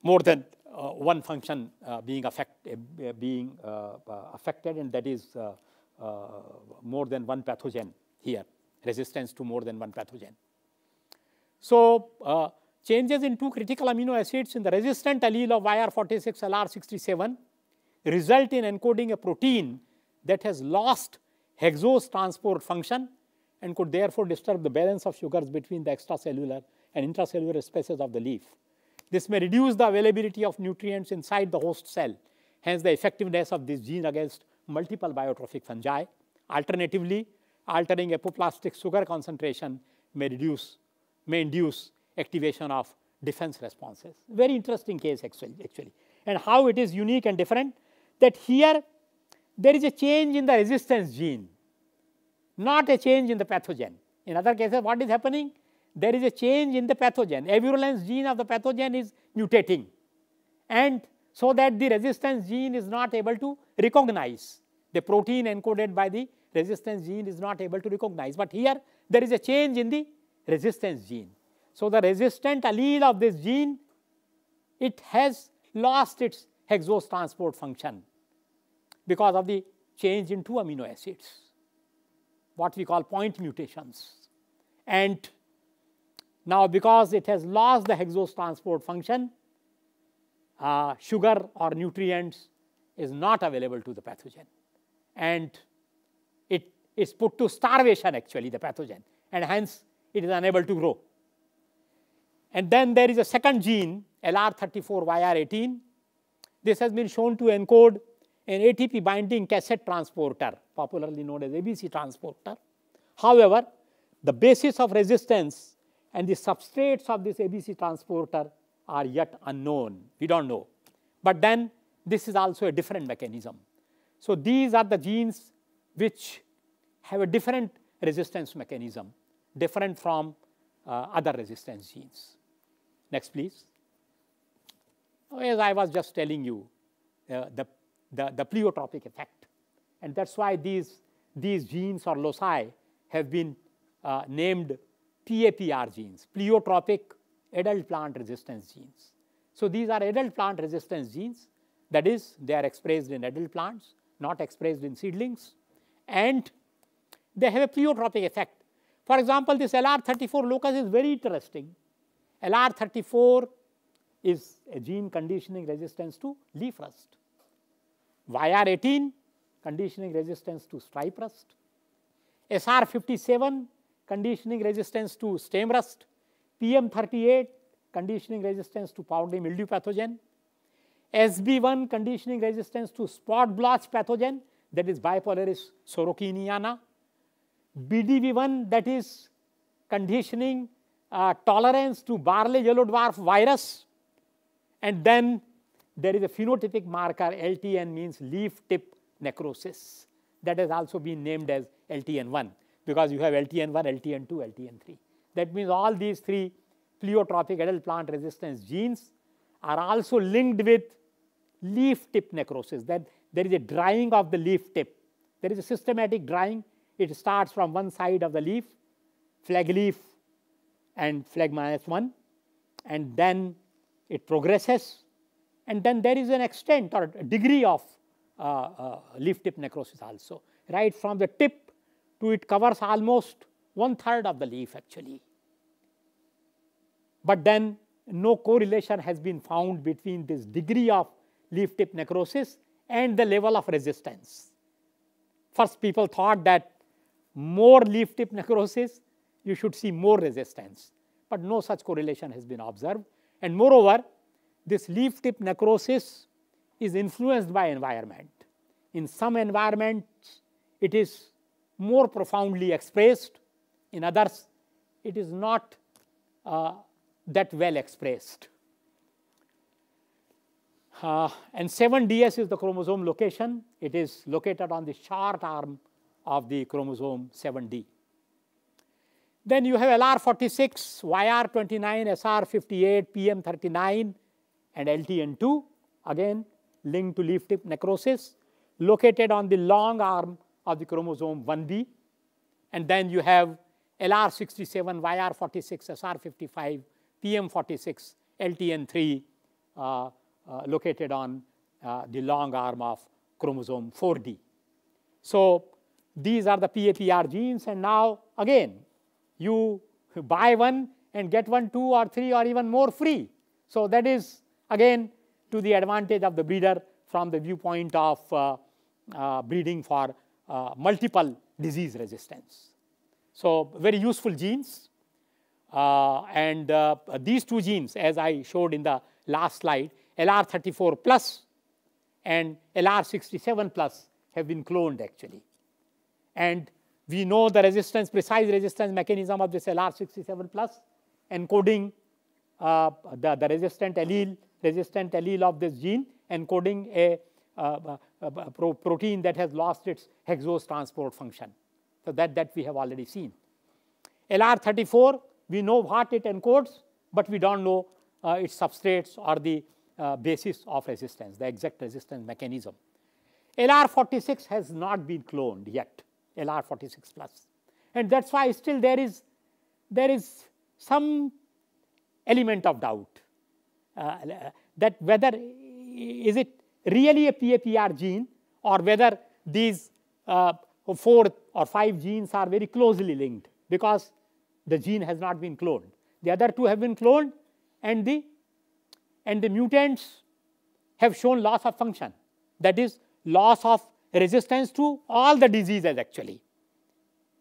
More than one function being affected, and that is more than one pathogen here, resistance to more than one pathogen. So changes in 2 critical amino acids in the resistant allele of YR46 LR67 result in encoding a protein that has lost hexose transport function and could therefore disturb the balance of sugars between the extracellular and intracellular spaces of the leaf. This may reduce the availability of nutrients inside the host cell, hence the effectiveness of this gene against multiple biotrophic fungi. Alternatively, altering apoplastic sugar concentration may induce activation of defense responses. Very interesting case actually. And how it is unique and different, that here there is a change in the resistance gene, not a change in the pathogen. In other cases, what is happening? There is a change in the pathogen. A virulence gene of the pathogen is mutating, and so that the resistance gene is not able to recognize. The protein encoded by the resistance gene is not able to recognize. But here there is a change in the resistance gene. So the resistant allele of this gene, it has lost its hexose transport function because of the change in 2 amino acids, what we call point mutations. And now because it has lost the hexose transport function, sugar or nutrients is not available to the pathogen, and it is put to starvation actually, the pathogen, and hence it is unable to grow. And then there is a second gene, LR34YR18. This has been shown to encode an ATP binding cassette transporter, popularly known as ABC transporter. However, the basis of resistance and the substrates of this ABC transporter are yet unknown. We don't know. But then this is also a different mechanism. So these are the genes which have a different resistance mechanism, different from other resistance genes. Next, please. As I was just telling you, the pleiotropic effect, and that's why these genes or loci have been named PAPR genes, pleiotropic adult plant resistance genes. So these are adult plant resistance genes, that is, they are expressed in adult plants, not expressed in seedlings, and they have a pleiotropic effect. For example, this LR34 locus is very interesting. LR34 is a gene conditioning resistance to leaf rust. YR18 conditioning resistance to stripe rust. SR57 conditioning resistance to stem rust. PM38, conditioning resistance to powdery mildew pathogen. SB1, conditioning resistance to spot blotch pathogen, that is Bipolaris sorokiniana. BDV1, that is conditioning tolerance to barley yellow dwarf virus. And then there is a phenotypic marker, LTN, means leaf tip necrosis. That has also been named as LTN1, because you have LTN1, LTN2, LTN3. That means all these three pleiotropic adult plant resistance genes are also linked with leaf tip necrosis, that there is a drying of the leaf tip. There is a systematic drying. It starts from one side of the leaf, flag leaf and flag -1, and then it progresses, and then there is an extent or degree of leaf tip necrosis also. Right from the tip to it covers almost 1/3 of the leaf actually. But then no correlation has been found between this degree of leaf tip necrosis and the level of resistance. First, people thought that more leaf tip necrosis, you should see more resistance, but no such correlation has been observed. And moreover, this leaf tip necrosis is influenced by environment. In some environments, it is more profoundly expressed. In others, it is not that well expressed. And 7DS is the chromosome location. It is located on the short arm of the chromosome 7D. Then you have LR46, YR29, SR58, PM39, and LTN2, again linked to leaf tip necrosis, located on the long arm of the chromosome 1B. And then you have LR67, YR46, SR55, PM46, LTN3, located on the long arm of chromosome 4D. So these are the PAPR genes, and now again you buy one and get 1, 2, or 3, or even more free. So that is again to the advantage of the breeder from the viewpoint of breeding for multiple disease resistance. So very useful genes. And these two genes, as I showed in the last slide, LR34 plus and LR67 plus have been cloned actually. And we know the resistance, precise resistance mechanism of this LR67 plus, encoding the resistant allele of this gene, encoding a protein that has lost its hexose transport function. So that we have already seen. LR34, we know what it encodes, but we don't know its substrates or the basis of resistance, the exact resistance mechanism. LR46 has not been cloned yet, LR46 plus. And that's why still there is some element of doubt that whether is it really a PAPR gene, or whether these 4 or 5 genes are very closely linked, because the gene has not been cloned. The other two have been cloned, and the mutants have shown loss of function, that is loss of resistance to all the diseases actually.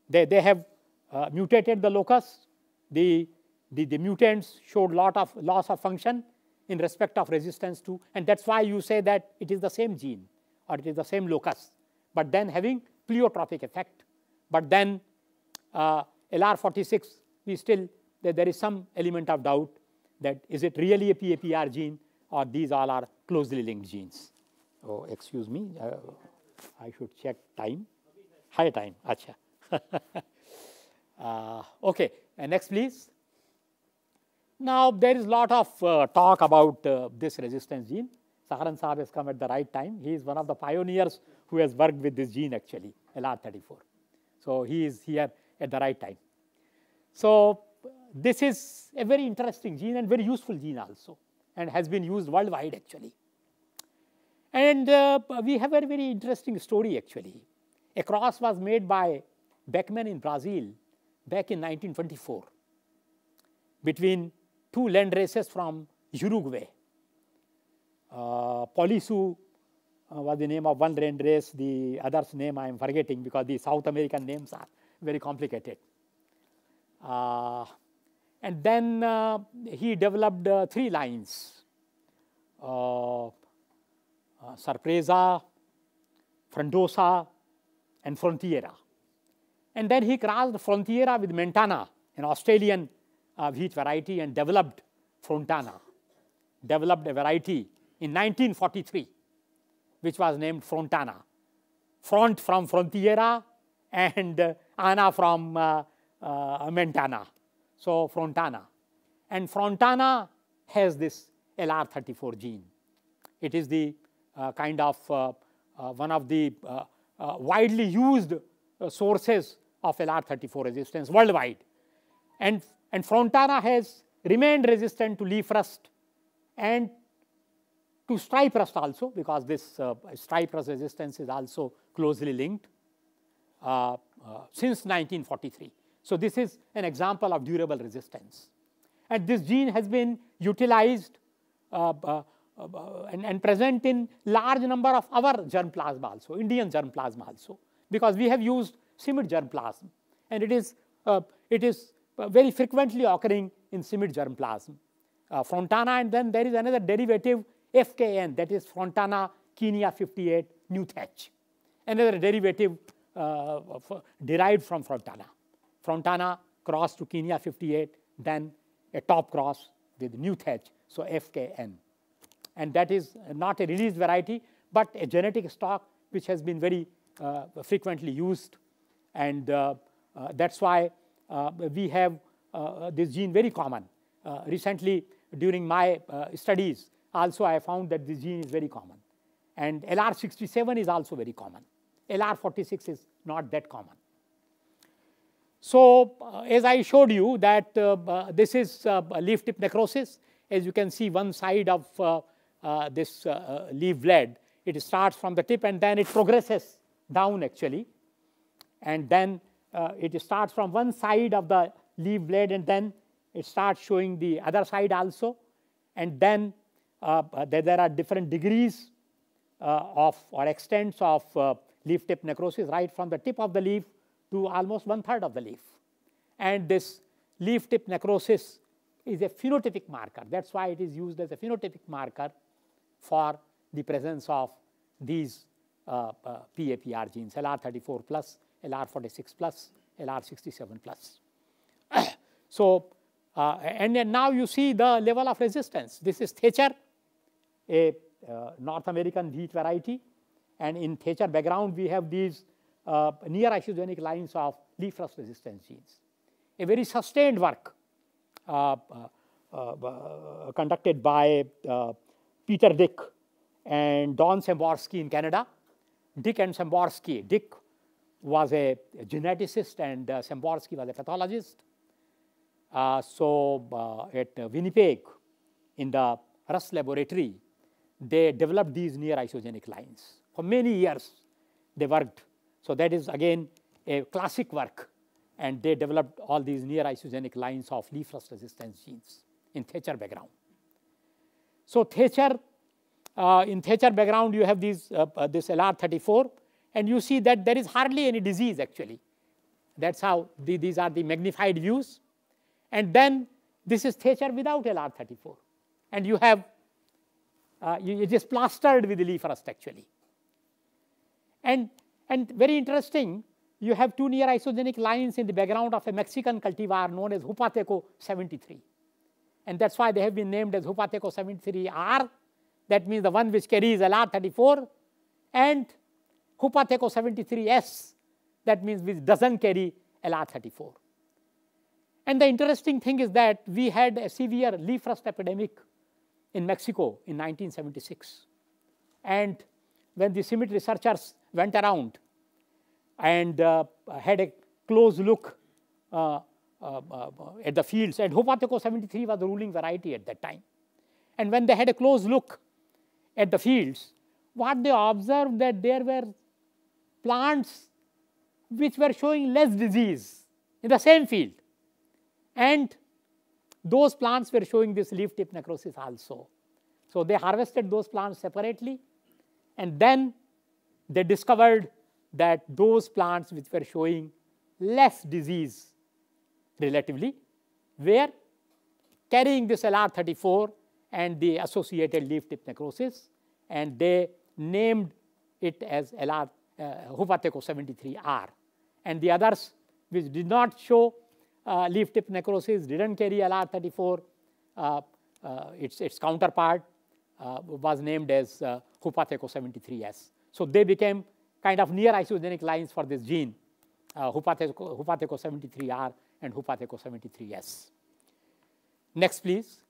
They have mutated the locus, the mutants showed lot of loss of function in respect of resistance to, and that's why you say that it is the same gene or it is the same locus, but then having pleiotropic effect. But then LR46, we still, there is some element of doubt that is it really a PAPR gene, or these all are closely linked genes. Oh, excuse me, I should check time. High time, acha. Okay, next please. Now there is a lot of talk about this resistance gene. Saharan Saab has come at the right time. He is one of the pioneers who has worked with this gene actually, LR34. So he is here at the right time. So this is a very interesting gene and very useful gene also, and has been used worldwide actually. And we have a very interesting story actually. A cross was made by Beckman in Brazil back in 1924 between two land races from Uruguay. Polisu was the name of one land race, the other's name I am forgetting because the South American names are very complicated. And then he developed 3 lines, Sorpresa, Frondosa, and Frontiera. And then he crossed Frontiera with Mentana, an Australian wheat variety, and developed Frontana, developed a variety in 1943, which was named Frontana. Front from Frontiera and Ana from Mentana. So Frontana. And Frontana has this LR34 gene. It is the kind of one of the widely used sources of LR34 resistance worldwide. And Frontana has remained resistant to leaf rust and to stripe rust also, because this stripe rust resistance is also closely linked since 1943. So this is an example of durable resistance. And this gene has been utilized and present in large number of our germ plasma also, Indian germ plasma also, because we have used CIMMYT germ plasma, and it is very frequently occurring in CIMMYT germ plasma. Frontana, and then there is another derivative FKN, that is Frontana Kenia 58 Nuthech, another derivative derived from Frontana. Frontana cross to Kenia 58, then a top cross with Nuthech, so FKN. And that is not a released variety, but a genetic stock which has been very frequently used. And that's why we have this gene very common. Recently, during my studies, also I found that this gene is very common. And LR67 is also very common. LR46 is not that common. So as I showed you that this is leaf tip necrosis. As you can see, one side of this leaf blade, it starts from the tip and then it progresses down actually. And then it starts from one side of the leaf blade and then it starts showing the other side also. And then there are different degrees of or extents of leaf tip necrosis, right from the tip of the leaf to almost 1/3 of the leaf. And this leaf tip necrosis is a phenotypic marker. That's why it is used as a phenotypic marker for the presence of these PAPR genes, LR34 plus, LR46 plus, LR67 plus. So, and then now you see the level of resistance. This is Thatcher, a North American wheat variety. And in Thatcher background, we have these near isogenic lines of leaf rust resistance genes. A very sustained work conducted by Peter Dick and Don Szymborski in Canada. Dick and Szymborski. Dick was a geneticist and Szymborski was a pathologist. So at Winnipeg, in the Rust laboratory, they developed these near isogenic lines. For many years, they worked. So that is again a classic work. And they developed all these near isogenic lines of leaf rust resistance genes in Thatcher background. So Thatcher, in Thatcher background, you have these this LR34, and you see that there is hardly any disease actually. That's how these are the magnified views. And then this is Thatcher without LR34, and you have it is plastered with leaf rust actually. And very interesting, you have 2 near isogenic lines in the background of a Mexican cultivar known as Jupateco 73. And that's why they have been named as Jupateco 73R. That means the one which carries LR34, and Jupateco 73S, that means which doesn't carry LR34. And the interesting thing is that we had a severe leaf rust epidemic in Mexico in 1976. And when the CIMMYT researchers went around and had a close look at the fields, and Jupateco 73 was the ruling variety at that time. And when they had a close look at the fields, what they observed that there were plants which were showing less disease in the same field. And those plants were showing this leaf tip necrosis also. So they harvested those plants separately, and then they discovered that those plants which were showing less disease relatively were carrying this LR34 and the associated leaf tip necrosis, and they named it as Hupateko 73R. And the others which did not show leaf tip necrosis, didn't carry LR34, its counterpart was named as Hupateko 73S. So they became kind of near isogenic lines for this gene, Hupateko 73R and Hupateko 73S. Next, please.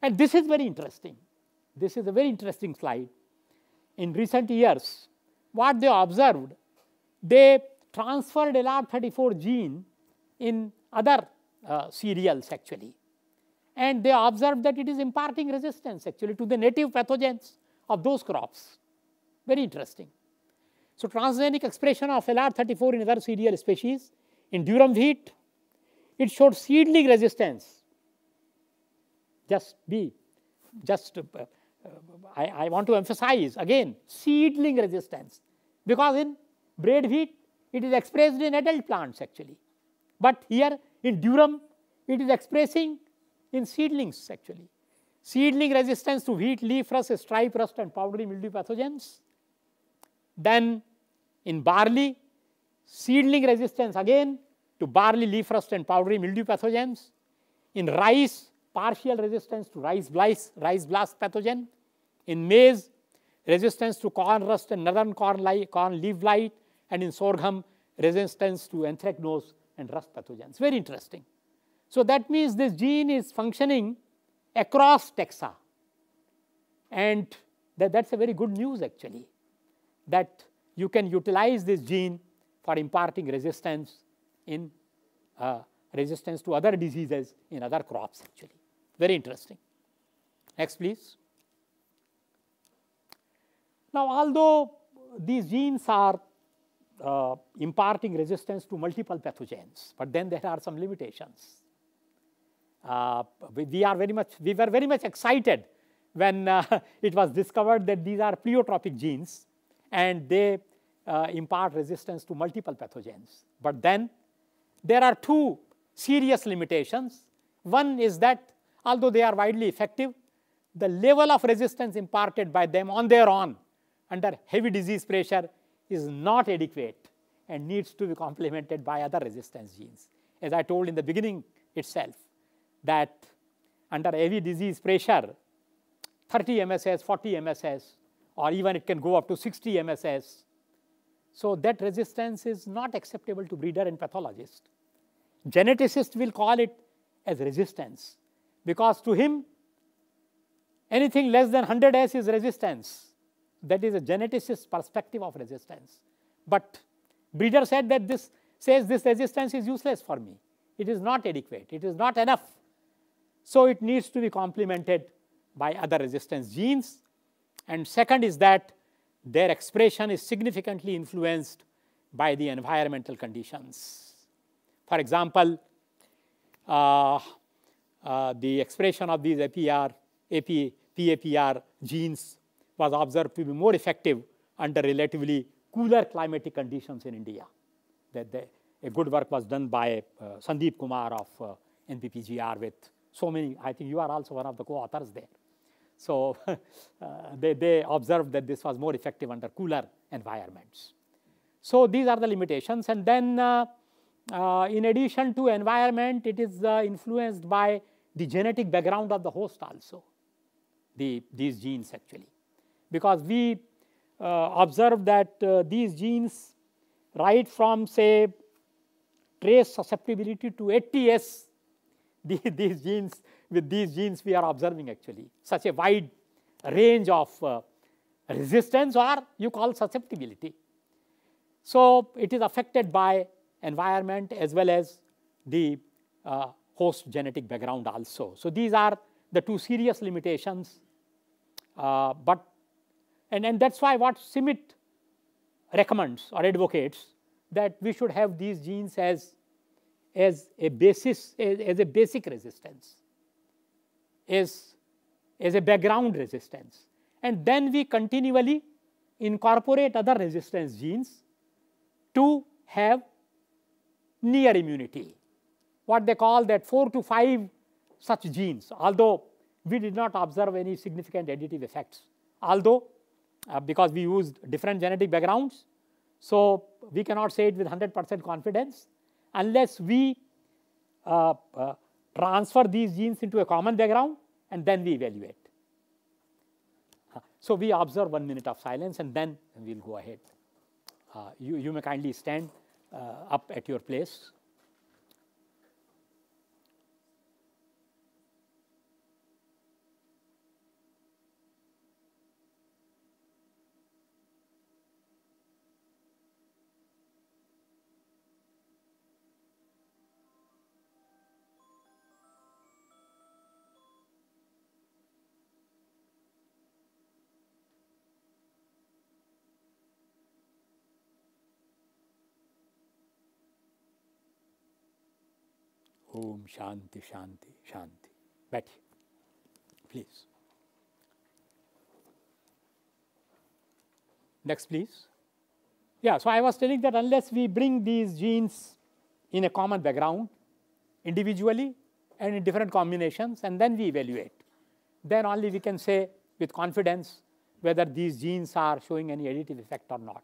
And this is very interesting. This is a very interesting slide. In recent years, what they observed, they transferred LR34 gene in other cereals actually. And they observed that it is imparting resistance actually to the native pathogens of those crops. Very interesting. So transgenic expression of LR34 in other cereal species. In durum wheat, it showed seedling resistance. I want to emphasize again, seedling resistance, because in bred wheat, it is expressed in adult plants actually. But here in durum, it is expressing in seedlings actually. Seedling resistance to wheat, leaf rust, stripe rust, and powdery mildew pathogens. Then in barley, seedling resistance again to barley, leaf rust, and powdery mildew pathogens. In rice, partial resistance to rice blast pathogen. In maize, resistance to corn rust and northern corn leaf blight. And in sorghum, resistance to anthracnose and rust pathogens. Very interesting. So that means this gene is functioning across taxa. And that's a very good news actually, that you can utilize this gene for imparting resistance in resistance to other diseases in other crops actually. Very interesting. Next, please. Now, although these genes are imparting resistance to multiple pathogens, but then there are some limitations. We were very much excited when it was discovered that these are pleiotropic genes and they impart resistance to multiple pathogens. But then there are two serious limitations. One is that although they are widely effective, the level of resistance imparted by them on their own under heavy disease pressure is not adequate and needs to be complemented by other resistance genes. As I told in the beginning itself, that under heavy disease pressure, 30 MSS, 40 MSS, or even it can go up to 60 MSS. So that resistance is not acceptable to breeder and pathologist. Geneticist will call it as resistance, because to him, anything less than 100S is resistance. That is a geneticist's perspective of resistance. But breeder said that this resistance is useless for me. It is not adequate. It is not enough. So it needs to be complemented by other resistance genes. And second is that their expression is significantly influenced by the environmental conditions. For example, the expression of these PAPR genes was observed to be more effective under relatively cooler climatic conditions in India. A good work was done by Sandeep Kumar of NPPGR with so many. I think you are also one of the co-authors there. So they observed that this was more effective under cooler environments. So these are the limitations. And then in addition to environment, it is influenced by the genetic background of the host also, these genes actually. Because we observed that these genes, right from say trace susceptibility to 80S, with these genes we are observing actually such a wide range of resistance, or you call susceptibility. So it is affected by environment as well as the host genetic background also. So these are the two serious limitations. And that's why what CIMMYT recommends or advocates, that we should have these genes as a basic resistance, as a background resistance. And then we continually incorporate other resistance genes to have near immunity. What they call that 4 to 5 such genes, although we did not observe any significant additive effects. Although, because we used different genetic backgrounds, so we cannot say it with 100% confidence unless we transfer these genes into a common background and then we evaluate. So we observe 1 minute of silence and then we'll go ahead. You may kindly stand up at your place. Om Shanti, Shanti, Shanti. Betty, please. Next, please. Yeah, so I was telling that unless we bring these genes in a common background, individually and in different combinations, and then we evaluate, then only we can say with confidence whether these genes are showing any additive effect or not.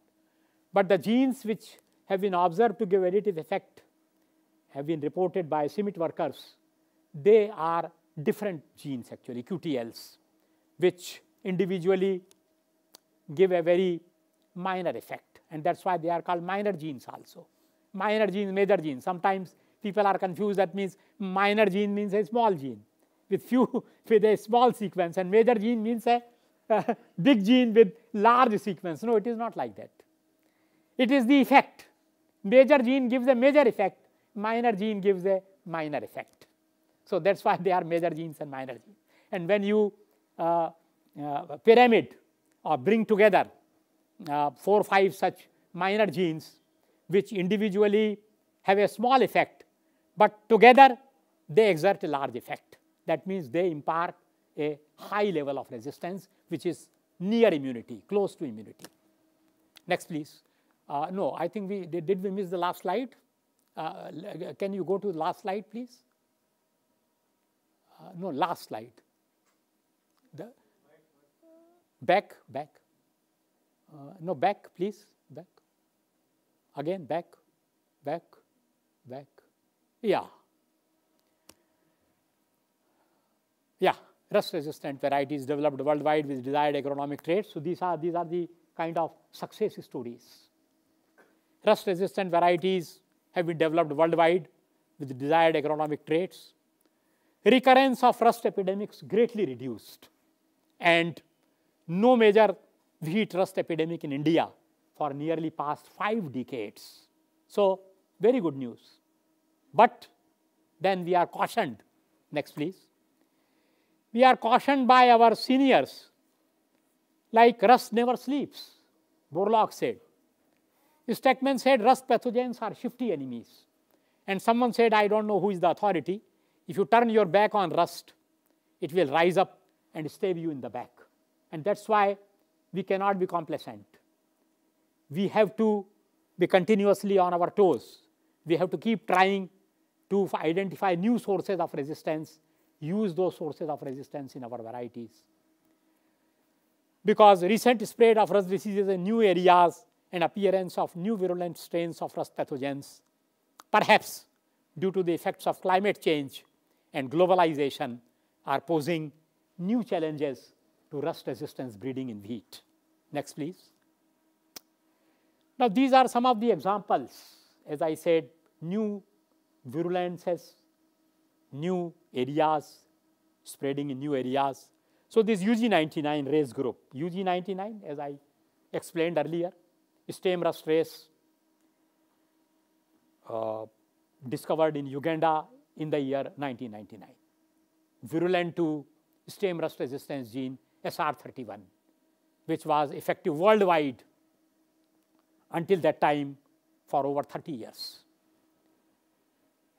But the genes which have been observed to give additive effect have been reported by CIMMYT workers. They are different genes actually, QTLs, which individually give a very minor effect, and that's why they are called minor genes also. Minor genes, major genes. Sometimes people are confused. That means minor gene means a small gene with a small sequence, and major gene means a big gene with large sequence. No, it is not like that. It is the effect. Major gene gives a major effect. Minor gene gives a minor effect. So that's why they are major genes and minor genes. And when you pyramid or bring together 4 or 5 such minor genes which individually have a small effect, but together they exert a large effect. That means they impart a high level of resistance which is near immunity, close to immunity. Next, please. No, I think did we miss the last slide? Can you go to the last slide, please? No, last slide. Back. No, back, please. Back. Again, back. Yeah. Rust-resistant varieties developed worldwide with desired agronomic traits. So these are the kind of success stories. Rust-resistant varieties have been developed worldwide with desired agronomic traits. Recurrence of rust epidemics greatly reduced, and no major wheat rust epidemic in India for nearly past 5 decades. So very good news. But then we are cautioned. Next, please. We are cautioned by our seniors, like rust never sleeps, Borlaug said. Steckman said rust pathogens are shifty enemies. And someone said, I don't know who is the authority. If you turn your back on rust, it will rise up and stab you in the back. And that's why we cannot be complacent. We have to be continuously on our toes. We have to keep trying to identify new sources of resistance, use those sources of resistance in our varieties. Because recent spread of rust diseases in new areas and appearance of new virulent strains of rust pathogens, perhaps due to the effects of climate change and globalization, are posing new challenges to rust resistance breeding in wheat. Next, please. Now, these are some of the examples. As I said, new virulences, new areas, spreading in new areas. So this UG99 race group, UG99, as I explained earlier, stem rust race, discovered in Uganda in the year 1999. Virulent to stem rust resistance gene SR31, which was effective worldwide until that time for over 30 years.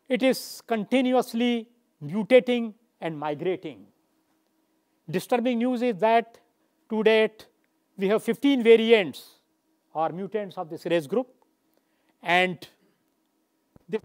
It is continuously mutating and migrating. Disturbing news is that to date we have 15 variants or mutants of this race group, and this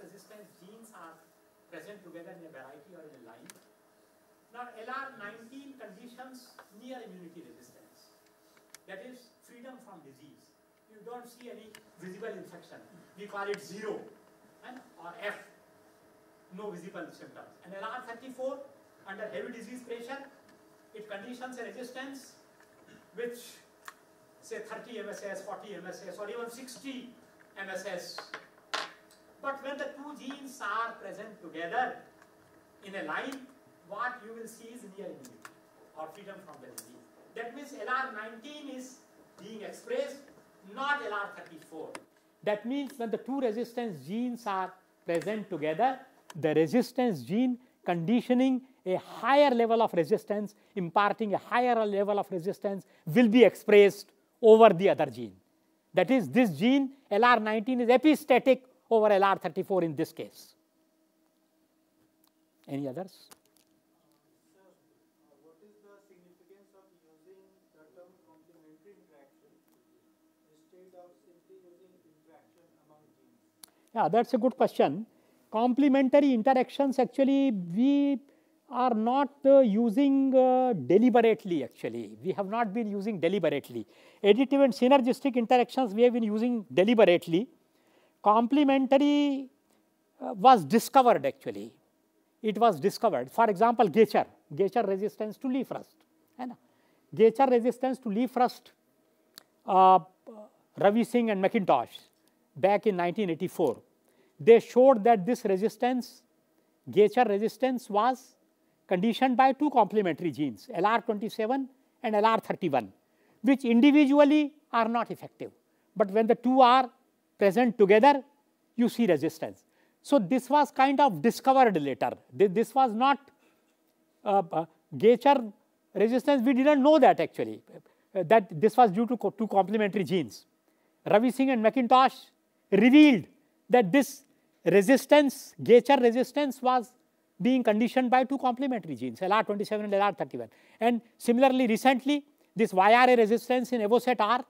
resistance genes are present together in a variety or in a line. Now LR19 conditions near immunity resistance, that is freedom from disease. You don't see any visible infection. We call it 0 or F, no visible symptoms. And LR34, under heavy disease pressure, it conditions a resistance which, say 30 MSS, 40 MSS, or even 60 MSS. But when the two genes are present together in a line, what you will see is near immunity or freedom from the disease. That means LR19 is being expressed, not LR34. That means when the two resistance genes are present together, the resistance gene conditioning a higher level of resistance, imparting a higher level of resistance, will be expressed over the other gene. That is, this gene LR19 is epistatic over LR34 in this case. Any others? Sir, what is the significance of using the term complementary interaction instead of simply using interaction among genes? Yeah, that's a good question. Complementary interactions, actually, we are not using deliberately, actually. We have not been using deliberately. Additive and synergistic interactions we have been using deliberately. Complementary was discovered, actually. It was discovered. For example, Geicher resistance to leaf rust. Geicher resistance to leaf rust, Ravi Singh and McIntosh, back in 1984. They showed that this resistance, Geicher resistance, was conditioned by two complementary genes, LR27 and LR31, which individually are not effective. But when the two are present together, you see resistance. So this was kind of discovered later. This was not Geicher resistance. We didn't know that, actually, that this was due to two complementary genes. Ravi Singh and McIntosh revealed that this resistance, Geicher resistance, was being conditioned by two complementary genes, LR27 and LR31. And similarly, recently, this YRA resistance in Evocet R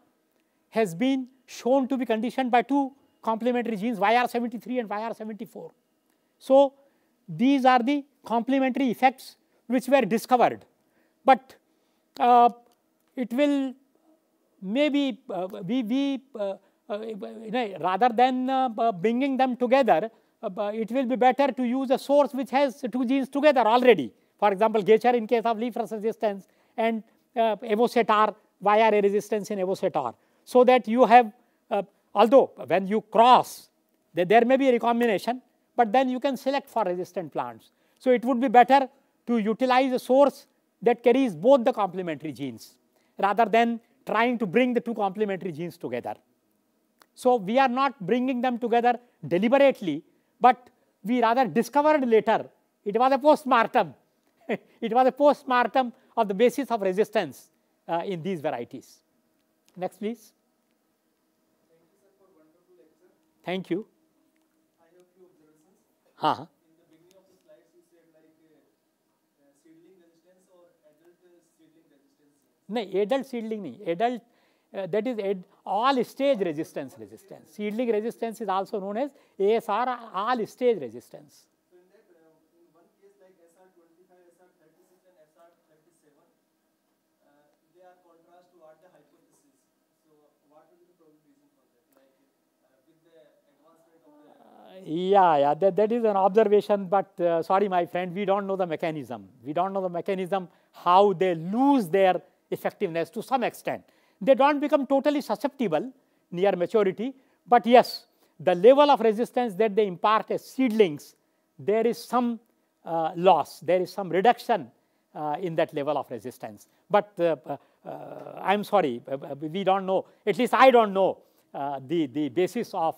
has been shown to be conditioned by two complementary genes, YR73 and YR74. So these are the complementary effects which were discovered. But it will maybe rather than bringing them together, it will be better to use a source which has two genes together already. For example, Geicher in case of leaf rust resistance and Evocet R, YRA resistance in Evocet R. So that you have, although when you cross, there may be a recombination, but then you can select for resistant plants. So it would be better to utilize a source that carries both the complementary genes rather than trying to bring the two complementary genes together. So we are not bringing them together deliberately, but we rather discovered later. It was a post-mortem. It was a post-mortem of the basis of resistance in these varieties. Next, please. Thank you, sir, for wonderful lecture. Thank you. I have few observations. In the beginning of the slides, you said like seedling resistance or adult seedling resistance. No, adult seedling nahi. Adult, that is all stage resistance. Seedling resistance is also known as ASR, all stage resistance. So in that, in one case like SR25, SR36 and SR37, they are contrast to what the hypothesis. So what will be the probable reason for that? Like with the advancement of the... That is an observation, but sorry, my friend, we don't know the mechanism. We don't know the mechanism how they lose their effectiveness to some extent. They don't become totally susceptible near maturity, but yes, the level of resistance that they impart as seedlings, there is some loss, there is some reduction in that level of resistance. But I'm sorry, we don't know, at least I don't know the basis of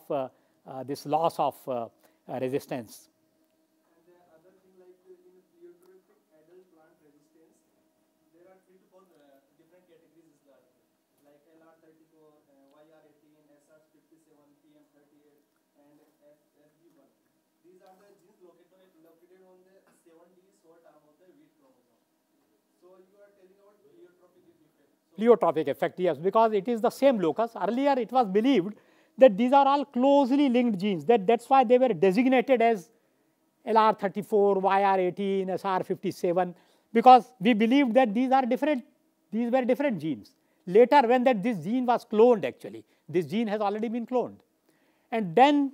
this loss of resistance. And the other thing, like in pleiotropic adult plant resistance, there are 3 to 4 different categories like LR34, YR18, SR57, PM38, and FB1. These are the genes located on the 7D short arm of the wheat chromosome. So you are telling about pleiotropic effect. Pleiotropic effect, yes, because it is the same locus. Earlier it was believed that these are all closely linked genes. That's why they were designated as LR34, YR18, SR57, because we believed that these were different genes. Later, when this gene was cloned, actually, this gene has already been cloned. And then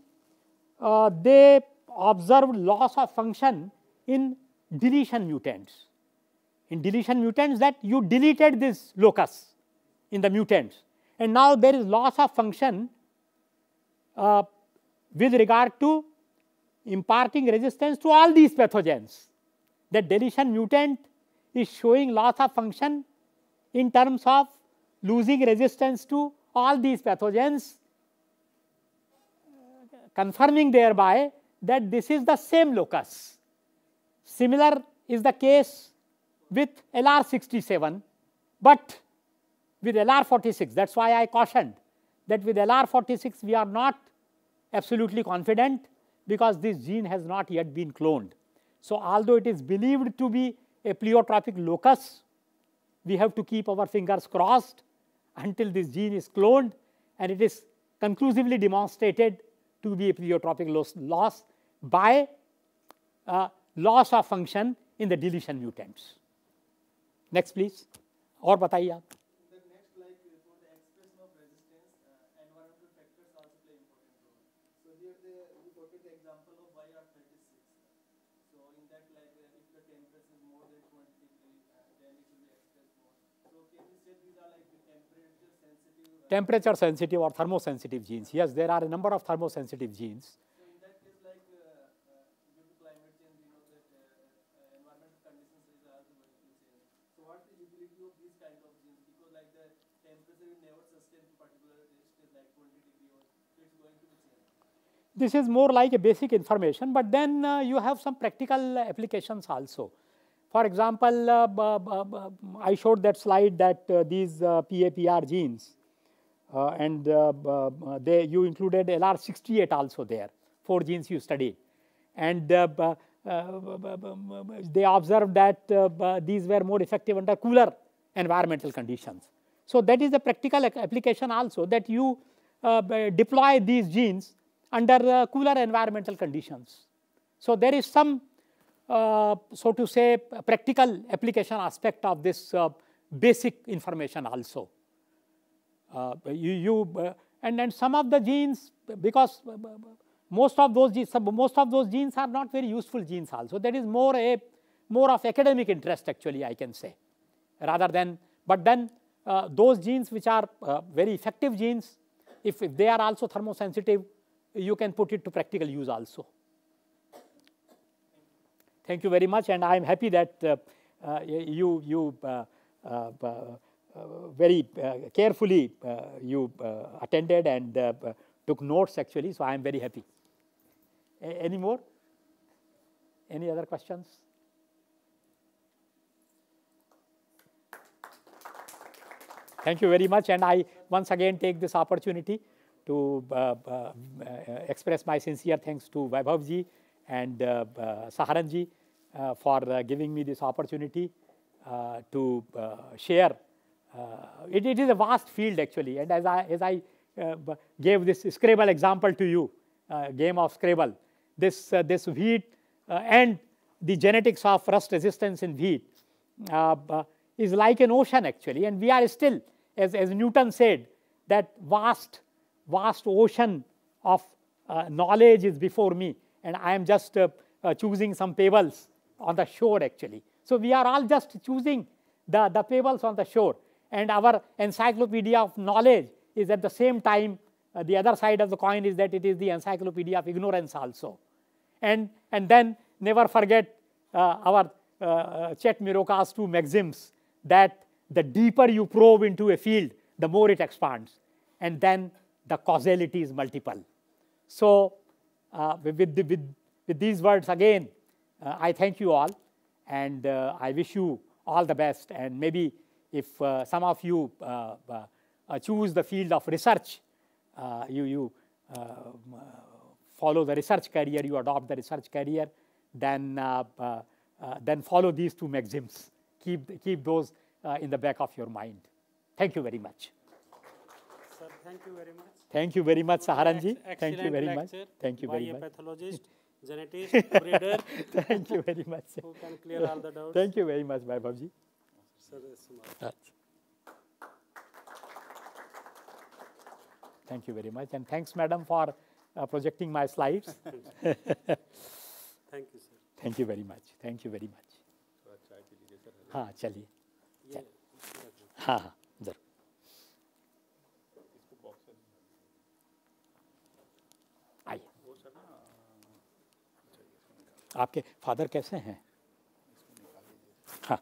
they observed loss of function in deletion mutants. In deletion mutants, that you deleted this locus in the mutants, and now there is loss of function with regard to imparting resistance to all these pathogens. The deletion mutant is showing loss of function in terms of losing resistance to all these pathogens, confirming thereby that this is the same locus. Similar is the case with LR67, but with LR46. That's why I cautioned that with LR46 we are not absolutely confident, because this gene has not yet been cloned. So although it is believed to be a pleiotropic locus, we have to keep our fingers crossed until this gene is cloned and it is conclusively demonstrated to be a pleiotropic loss by loss of function in the deletion mutants. Next, please. और बताइए आप. The next, like for the expression of resistance, environmental factors also play important role. So here we quoted the example of YR36. So in that, like if the temperature is more than 20 degrees, then it will be expressed more. So can we say these are like the temperature sensitive? Temperature sensitive or thermosensitive genes. Yes, there are a number of thermosensitive genes. So in that case, like due to climate change, we know that environmental conditions is also going to change. So what is the utility of these kind of genes? Because like the temperature will never sustain particular state like 20 degrees, so it's going to be changed. This is more like a basic information, but then you have some practical applications also. For example, I showed that slide that these PAPR genes, and you included LR68 also there, 4 genes you studied. And they observed that these were more effective under cooler environmental conditions. So that is a practical application also, that you deploy these genes under cooler environmental conditions. So there is some, so to say, practical application aspect of this basic information also. And then some of the genes, because most of those genes are not very useful genes also. That is more of academic interest, actually, I can say, rather than. But then those genes which are very effective genes, if they are also thermosensitive, you can put it to practical use also. Thank you very much, and I am happy that you very carefully you attended and took notes, actually. So I am very happy. Any more? Any other questions? Thank you very much, and I once again take this opportunity to express my sincere thanks to Vaibhav ji and Saharan ji for giving me this opportunity to share. It is a vast field, actually, and as I gave this Scrabble example to you, game of Scrabble, this wheat and the genetics of rust resistance in wheat is like an ocean, actually, and we are still, as Newton said, that vast ocean of knowledge is before me, and I am just choosing some pebbles on the shore, actually. So we are all just choosing the pebbles on the shore, and our encyclopedia of knowledge is at the same time, the other side of the coin is that it is the encyclopedia of ignorance also. And then never forget our Chet Miroka's 2 maxims, that the deeper you probe into a field, the more it expands, and then the causality is multiple. So with these words again, I thank you all, and I wish you all the best. And maybe if some of you choose the field of research, you follow the research career, you adopt the research career, then follow these 2 maxims. Keep those in the back of your mind. Thank you very much. Sir, thank you very much. Thank you very much, Saharan ji. Thank you Excellent very much. lecture Thank you by very a much. pathologist, genetist, breeder, Thank you very much. who can clear all the doubts. Thank you very much, Vaibhav ji. Sir, Sumar. Right. Thank you very much, and thanks, madam, for projecting my slides. Thank you, sir. Thank you very much. Thank you very much. हाँ चलिए हाँ हाँ जरूर आइए आपके father कैसे हैं हाँ